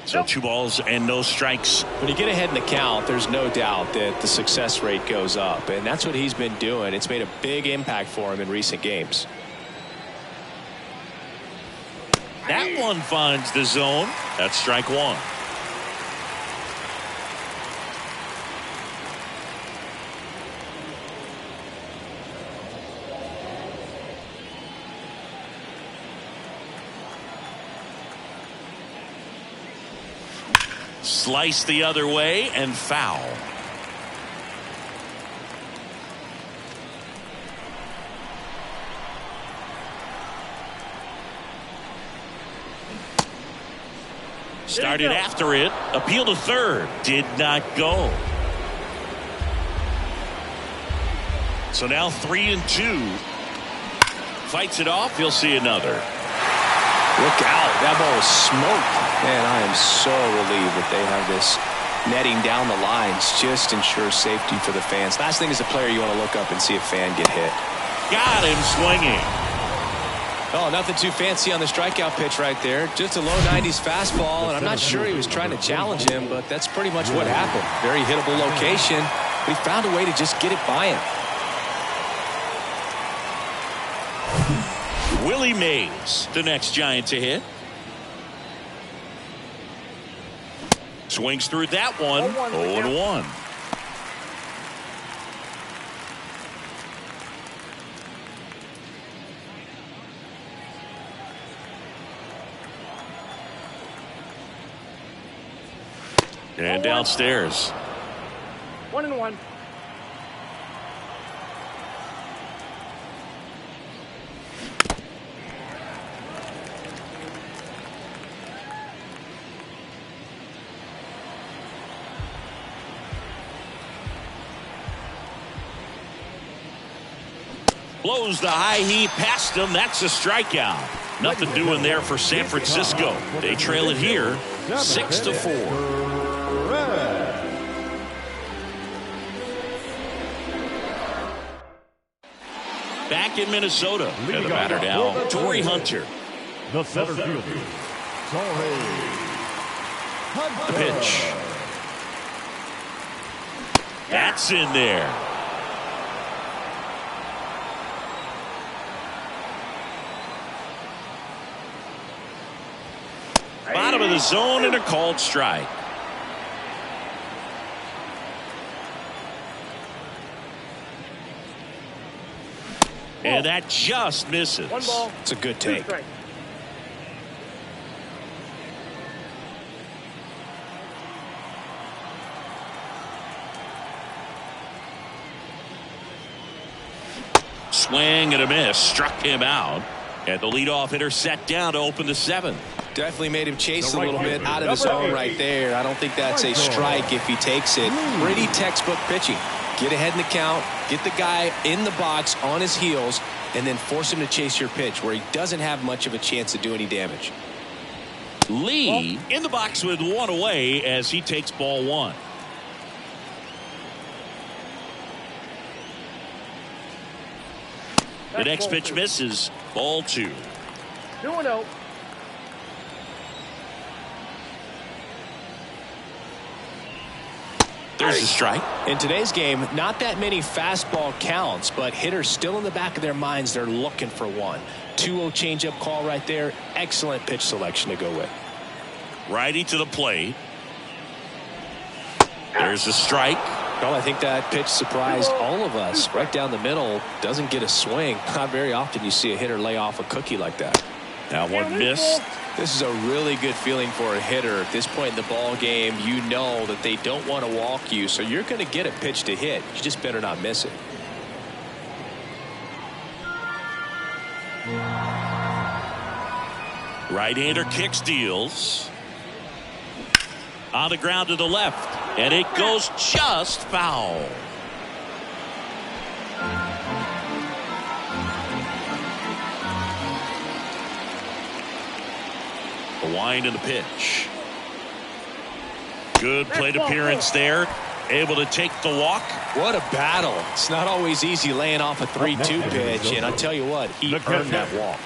So 2 balls and no strikes. When you get ahead in the count, there's no doubt that the success rate goes up, and that's what he's been doing. It's made a big impact for him in recent games. That one finds the zone. That's strike 1. Slice the other way and foul. Started after it. Appeal to third. Did not go. So now 3-2. Fights it off. He'll see another. Look out. That ball is smoked. Man, I am so relieved that they have this netting down the lines. Just ensures safety for the fans. Last thing as a player, you want to look up and see a fan get hit. Got him swinging. Oh, nothing too fancy on the strikeout pitch right there. Just a low 90s fastball, and I'm not sure he was trying to challenge him, but that's pretty much what happened. Very hittable location, but he found a way to just get it by him. Willie Mays, the next Giant to hit. Swings through that one. 0-1. And downstairs. 1-1. Blows the high heat past him. That's a strikeout. Nothing doing there for San Francisco. They trail it here 6-4. Back in Minnesota. And the batter now, Torrey Hunter. The center fielder, Torrey Hunter. The pitch. That's in there. Bottom of the zone and a called strike. And that just misses. 1 ball. It's a good take. Swing and a miss. Struck him out. And the leadoff hitter set down to open the 7th. Definitely made him chase a little bit out of the zone right there. I don't think that's a strike if he takes it. Pretty textbook pitching. Get ahead in the count, get the guy in the box on his heels, and then force him to chase your pitch where he doesn't have much of a chance to do any damage. Lee in the box with 1 away as he takes ball 1. The next pitch misses. Ball 2. 2-0. There's a strike. In today's game, not that many fastball counts, but hitters still in the back of their minds, they're looking for one. 2-0 changeup call right there. Excellent pitch selection to go with. Righty to the plate. There's a strike. Well, I think that pitch surprised all of us. Right down the middle, doesn't get a swing. Not very often you see a hitter lay off a cookie like that. That one missed. This is a really good feeling for a hitter. At this point in the ball game, you know that they don't want to walk you, so you're going to get a pitch to hit. You just better not miss it. Right-hander kick steals. On the ground to the left, and it goes just foul. The wind and the pitch. Good plate appearance there. Able to take the walk. What a battle. It's not always easy laying off a 3-2 pitch, and I'll tell you what, he earned that walk.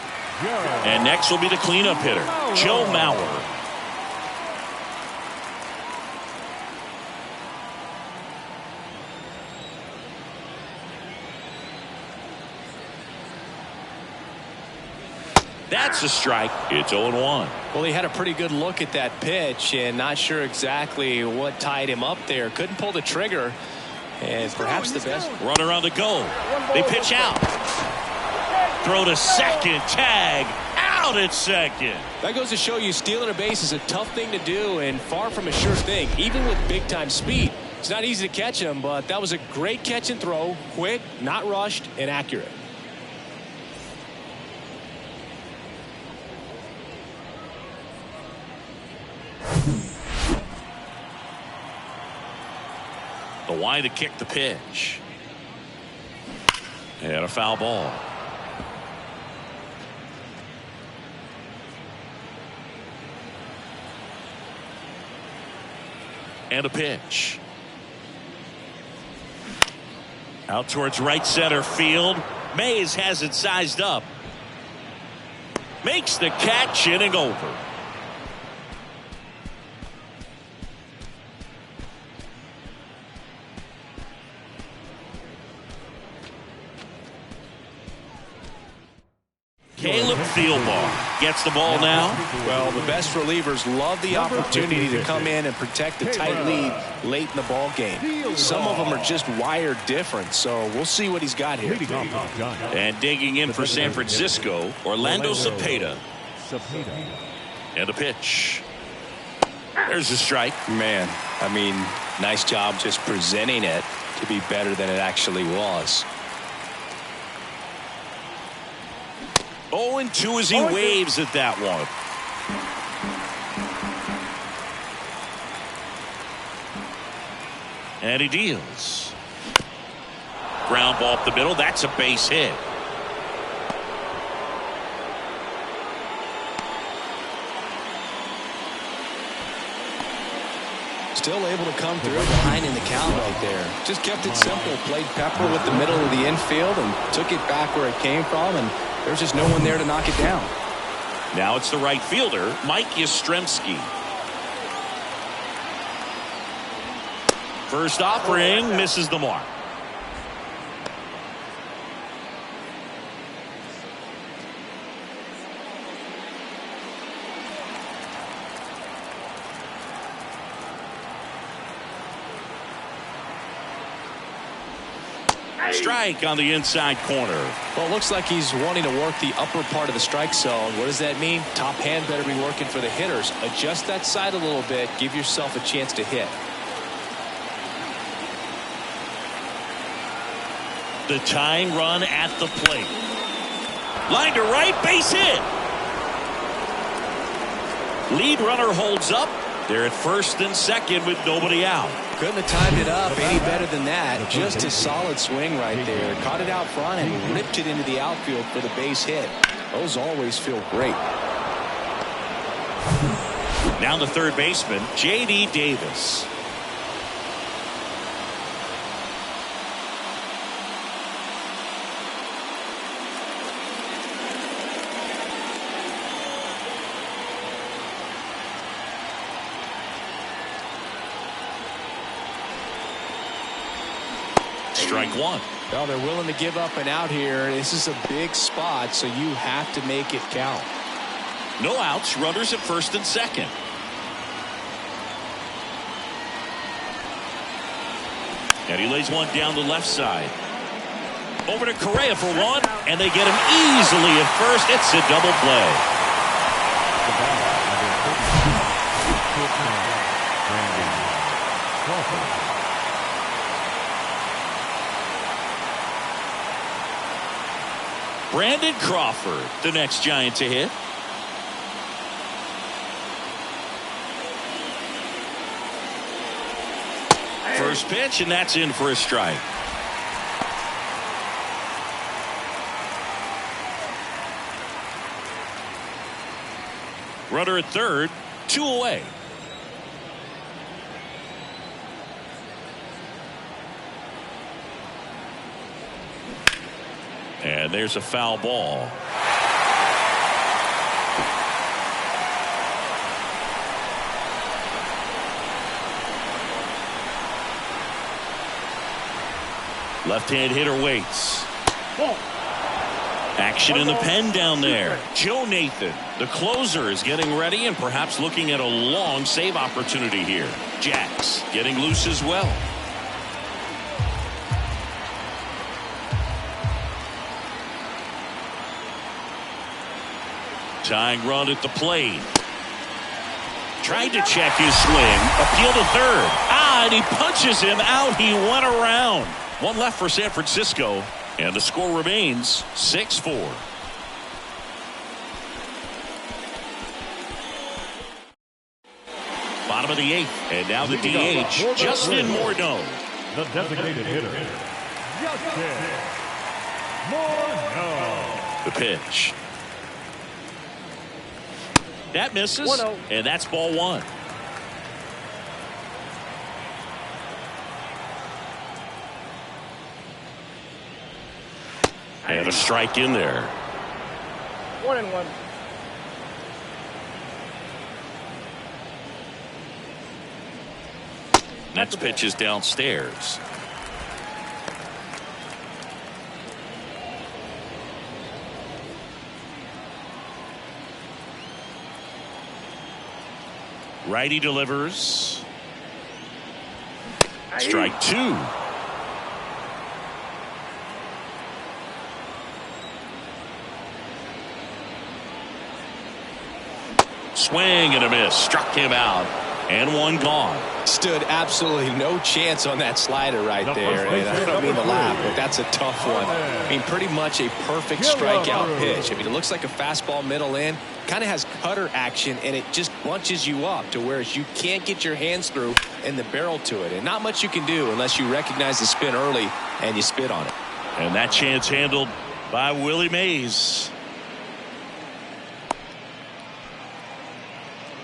And next will be the cleanup hitter, Joe Mauer. That's a strike. It's 0-1. Well, he had a pretty good look at that pitch and not sure exactly what tied him up there. Couldn't pull the trigger, and perhaps the best. Runner on the go. They pitch out. Throw to second. Tag. Out at second. That goes to show you stealing a base is a tough thing to do and far from a sure thing, even with big-time speed. It's not easy to catch him, but that was a great catch and throw. Quick, not rushed, and accurate. The wide to kick the pitch. And a foul ball. And a pitch. Out towards right center field. Mays has it sized up. Makes the catch, inning over. Caleb Thielbar gets the ball now. Well, the best relievers love the opportunity to come in and protect a tight lead late in the ball game. Some of them are just wired different, so we'll see what he's got here. And digging in for San Francisco, Orlando Cepeda. And a pitch. There's a strike. Man, I mean, nice job just presenting it to be better than it actually was. 0-2 as he waves at that one. And he deals. Ground ball up the middle. That's a base hit. Still able to come through behind in the count right there. Just kept it simple. Played pepper with the middle of the infield and took it back where it came from, and there's just no one there to knock it down. Now it's the right fielder, Mike Yastrzemski. First offering misses the mark. Strike on the inside corner. Well, it looks like he's wanting to work the upper part of the strike zone. What does that mean? Top hand better be working for the hitters. Adjust that side a little bit. Give yourself a chance to hit. The tying run at the plate. Line to right, base hit. Lead runner holds up. They're at first and second with nobody out. Couldn't have timed it up any better than that. Just a solid swing right there. Caught it out front and ripped it into the outfield for the base hit. Those always feel great. Now the third baseman, J.D. Davis. Strike one. Well, they're willing to give up and out here. This is a big spot, so you have to make it count. No outs, runners at first and second. And he lays one down the left side. Over to Correa for one, and they get him easily at first. It's a double play. Brandon Crawford, the next Giant to hit. First pitch, and that's in for a strike. Runner at third, 2 away. And there's a foul ball. Left-hand hitter waits. Action in the pen down there. Joe Nathan, the closer, is getting ready and perhaps looking at a long save opportunity here. Jacks getting loose as well. Tying run at the plate. Tried to check his swing. Appeal to third. And he punches him out. He went around. One left for San Francisco. And the score remains 6-4. Bottom of the eighth. And now the DH, Justin Morneau. The designated hitter, Justin Morneau. The pitch. That misses. 1-0. And that's ball one. And a strike in there. 1-1. Next pitch is downstairs. Righty delivers. Strike two. Swing and a miss. Struck him out. And one gone. Stood absolutely no chance on that slider right there. And I don't mean to laugh, but that's a tough one. I mean, pretty much a perfect strikeout pitch. I mean, it looks like a fastball middle in. Kind of has cutter action, and it just bunches you up to where you can't get your hands through and the barrel to it. And not much you can do unless you recognize the spin early and you spit on it. And that chance handled by Willie Mays.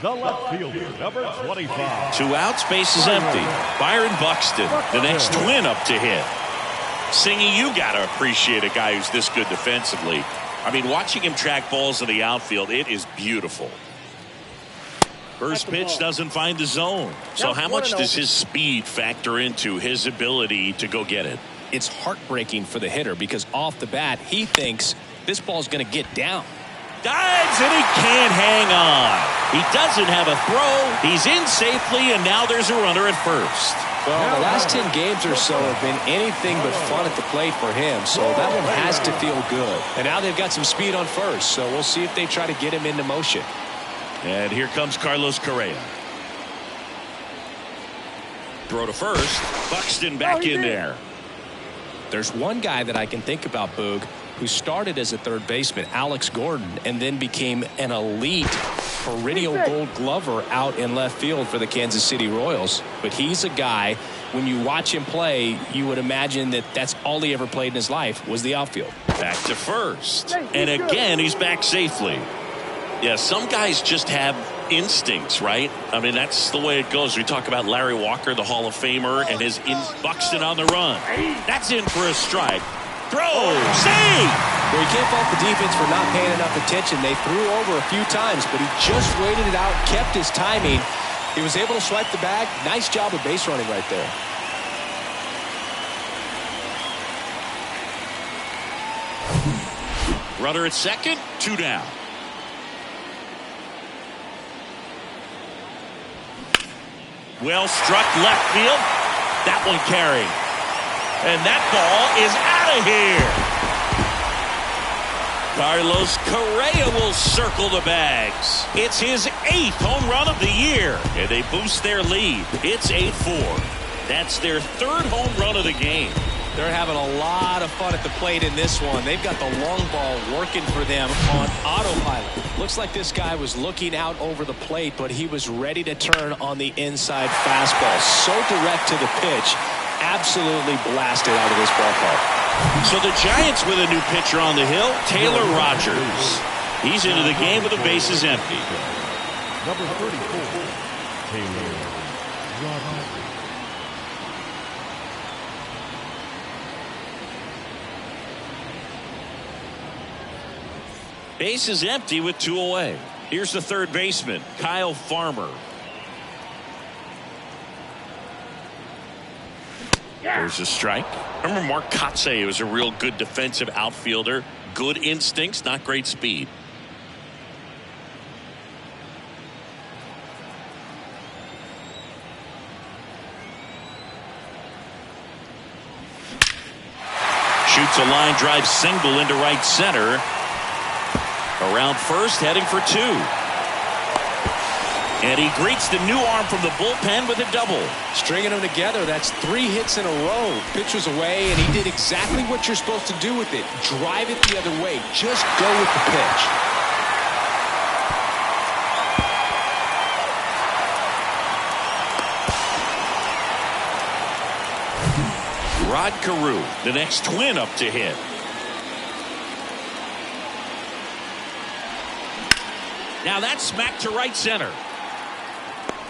The left fielder, number 25. 2 outs, base is empty. Byron Buxton, the next twin up to hit. Singy, you got to appreciate a guy who's this good defensively. I mean, watching him track balls in the outfield, it is beautiful. First pitch doesn't find the zone. So how much does his speed factor into his ability to go get it? It's heartbreaking for the hitter because off the bat, he thinks this ball's going to get down. Dives and he can't hang on. He doesn't have a throw. He's in safely, and now there's a runner at first. Well, the last 10 games or so have been anything but fun at the plate for him, so that one has to feel good. And now they've got some speed on first, so we'll see if they try to get him into motion. And here comes Carlos Correa. Throw to first. Buxton back in there. There's one guy that I can think about, Boog, who started as a third baseman, Alex Gordon, and then became an elite perennial Gold Glover out in left field for the Kansas City Royals. But he's a guy, when you watch him play, you would imagine that that's all he ever played in his life was the outfield. Back to first. And again, he's back safely. Yeah, some guys just have instincts, right? I mean, that's the way it goes. We talk about Larry Walker, the Hall of Famer, and his Buxton on the run. That's in for a strike. Throw, save! Well, you can't fault the defense for not paying enough attention. They threw over a few times, but he just waited it out, kept his timing. He was able to swipe the bag. Nice job of base running right there. Runner at second, 2 down. Well struck left field. That one carried. And that ball is out of here. Carlos Correa will circle the bags. It's his 8th home run of the year. And they boost their lead. It's 8-4. That's their 3rd home run of the game. They're having a lot of fun at the plate in this one. They've got the long ball working for them on autopilot. Looks like this guy was looking out over the plate, but he was ready to turn on the inside fastball. So direct to the pitch. Absolutely blasted out of this ballpark. So the Giants with a new pitcher on the hill, Taylor Rogers. He's into the game with the bases empty. Number 34, Taylor Rogers. Base is empty with 2 away. Here's the third baseman, Kyle Farmer. There's a strike. Remember Mark Kotsay was a real good defensive outfielder. Good instincts, not great speed. Shoots a line drive single into right center. Around first, heading for 2. And he greets the new arm from the bullpen with a double. Stringing them together, that's 3 hits in a row. Pitch was away, and he did exactly what you're supposed to do with it. Drive it the other way. Just go with the pitch. Rod Carew, the next Twin up to hit. Now that's smacked to right center.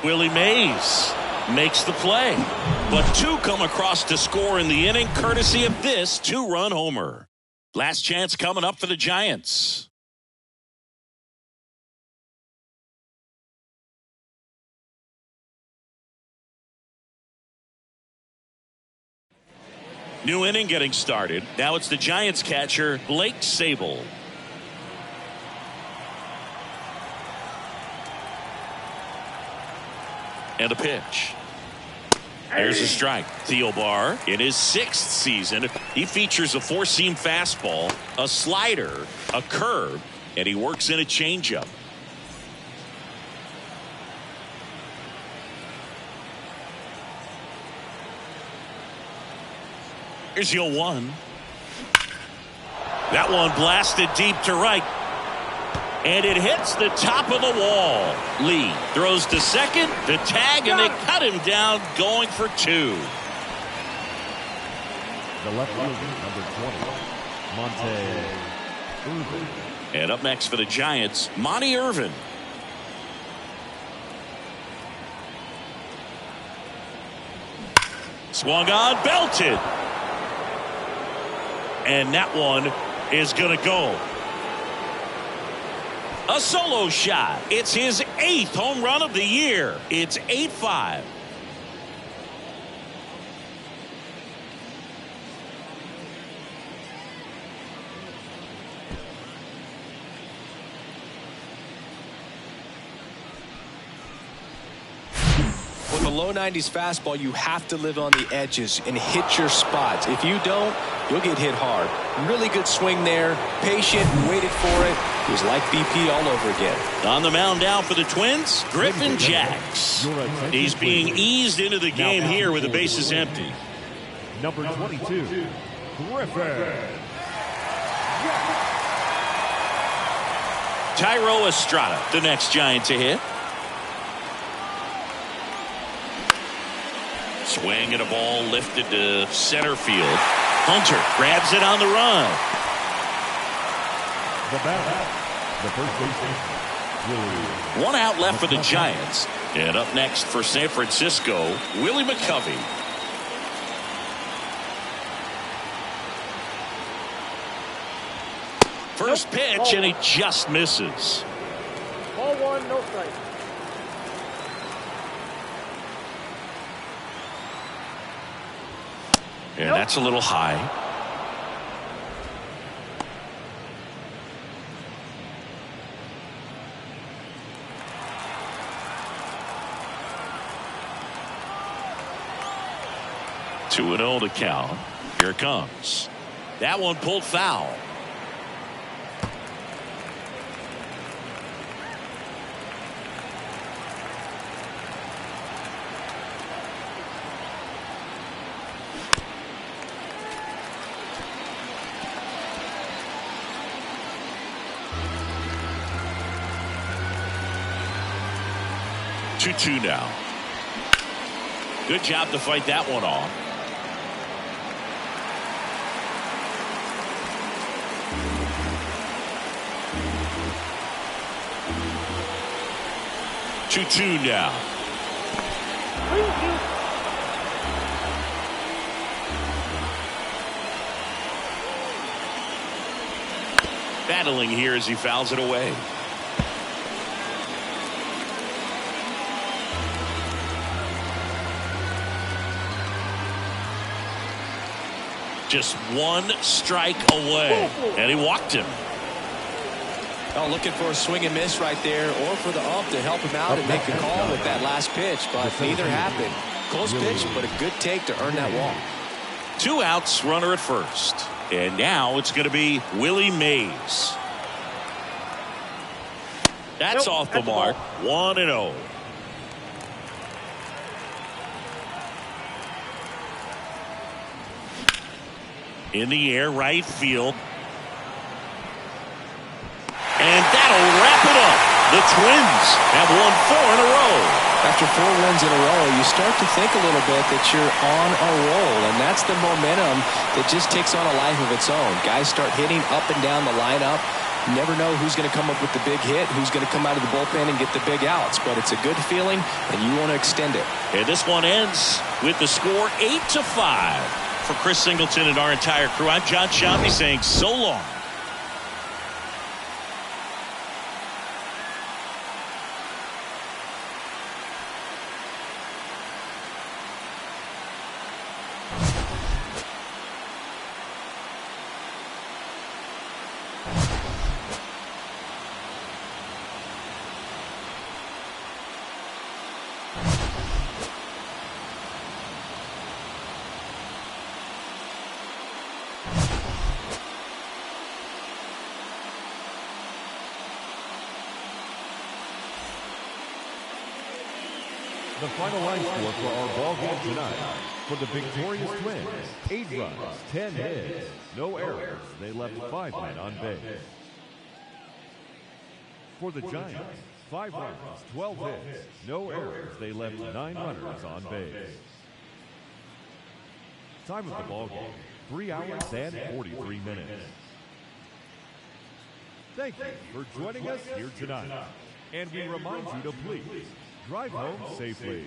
Willie Mays makes the play. But 2 come across to score in the inning, courtesy of this 2-run homer. Last chance coming up for the Giants. New inning getting started. Now it's the Giants catcher, Blake Sabol. And a pitch. There's a strike. Thielbar in his 6th season. He features a 4-seam fastball, a slider, a curve, and he works in a changeup. Here's the 0-1. That one blasted deep to right. And it hits the top of the wall. Lee throws to second, the tag, and they cut him down going for 2. The left fielder, number 20, Monte Irvin. And up next for the Giants, Monte Irvin. Swung on, belted. And that one is going to go. A solo shot. It's his 8th home run of the year. It's 8-5. With a low 90s fastball, you have to live on the edges and hit your spots. If you don't, you'll get hit hard. Really good swing there. Patient, waited for it. It was like BP all over again. On the mound now for the Twins, Griffin Jax. He's being eased into the game here with the bases empty. Number 22, Griffin. Thairo Estrada, the next Giant to hit. Swing and a ball lifted to center field. Hunter grabs it on the run. The batter, the first baseman, Willie. 1 out left for the Giants. And up next for San Francisco, Willie McCovey. First pitch, and he just misses. Ball 1, no strike. And that's a little high. Two and 0 to count. Here it comes. That one pulled foul. Two now. Good job to fight that one off. Two now. That battling here as he fouls it away. Just one strike away, and he walked him. Oh, looking for a swing and miss right there, or for the ump to help him out and make a call with that last pitch, but neither happened. Close pitch, but a good take to earn that walk. 2 outs, runner at first. And now it's going to be Willie Mays. That's off the mark. 1-0. In the air, right field. And that'll wrap it up. The Twins have won 4 in a row. After 4 wins in a row, you start to think a little bit that you're on a roll, and that's the momentum that just takes on a life of its own. Guys start hitting up and down the lineup. You never know who's going to come up with the big hit, who's going to come out of the bullpen and get the big outs, but it's a good feeling, and you want to extend it. And this one ends with the score 8-5. For Chris Singleton and our entire crew, I'm John Sciambi saying so long. The final line score for our ball game tonight. For the victorious Twins, 8 runs, 10 hits, no errors. They left 5 men on base. For the Giants, 5 runs, 12 hits, no errors. They left 9 runners on base. Time of the ball game, 3 hours and 43 minutes. Thank you for joining us here tonight. And we remind you to please drive home safely.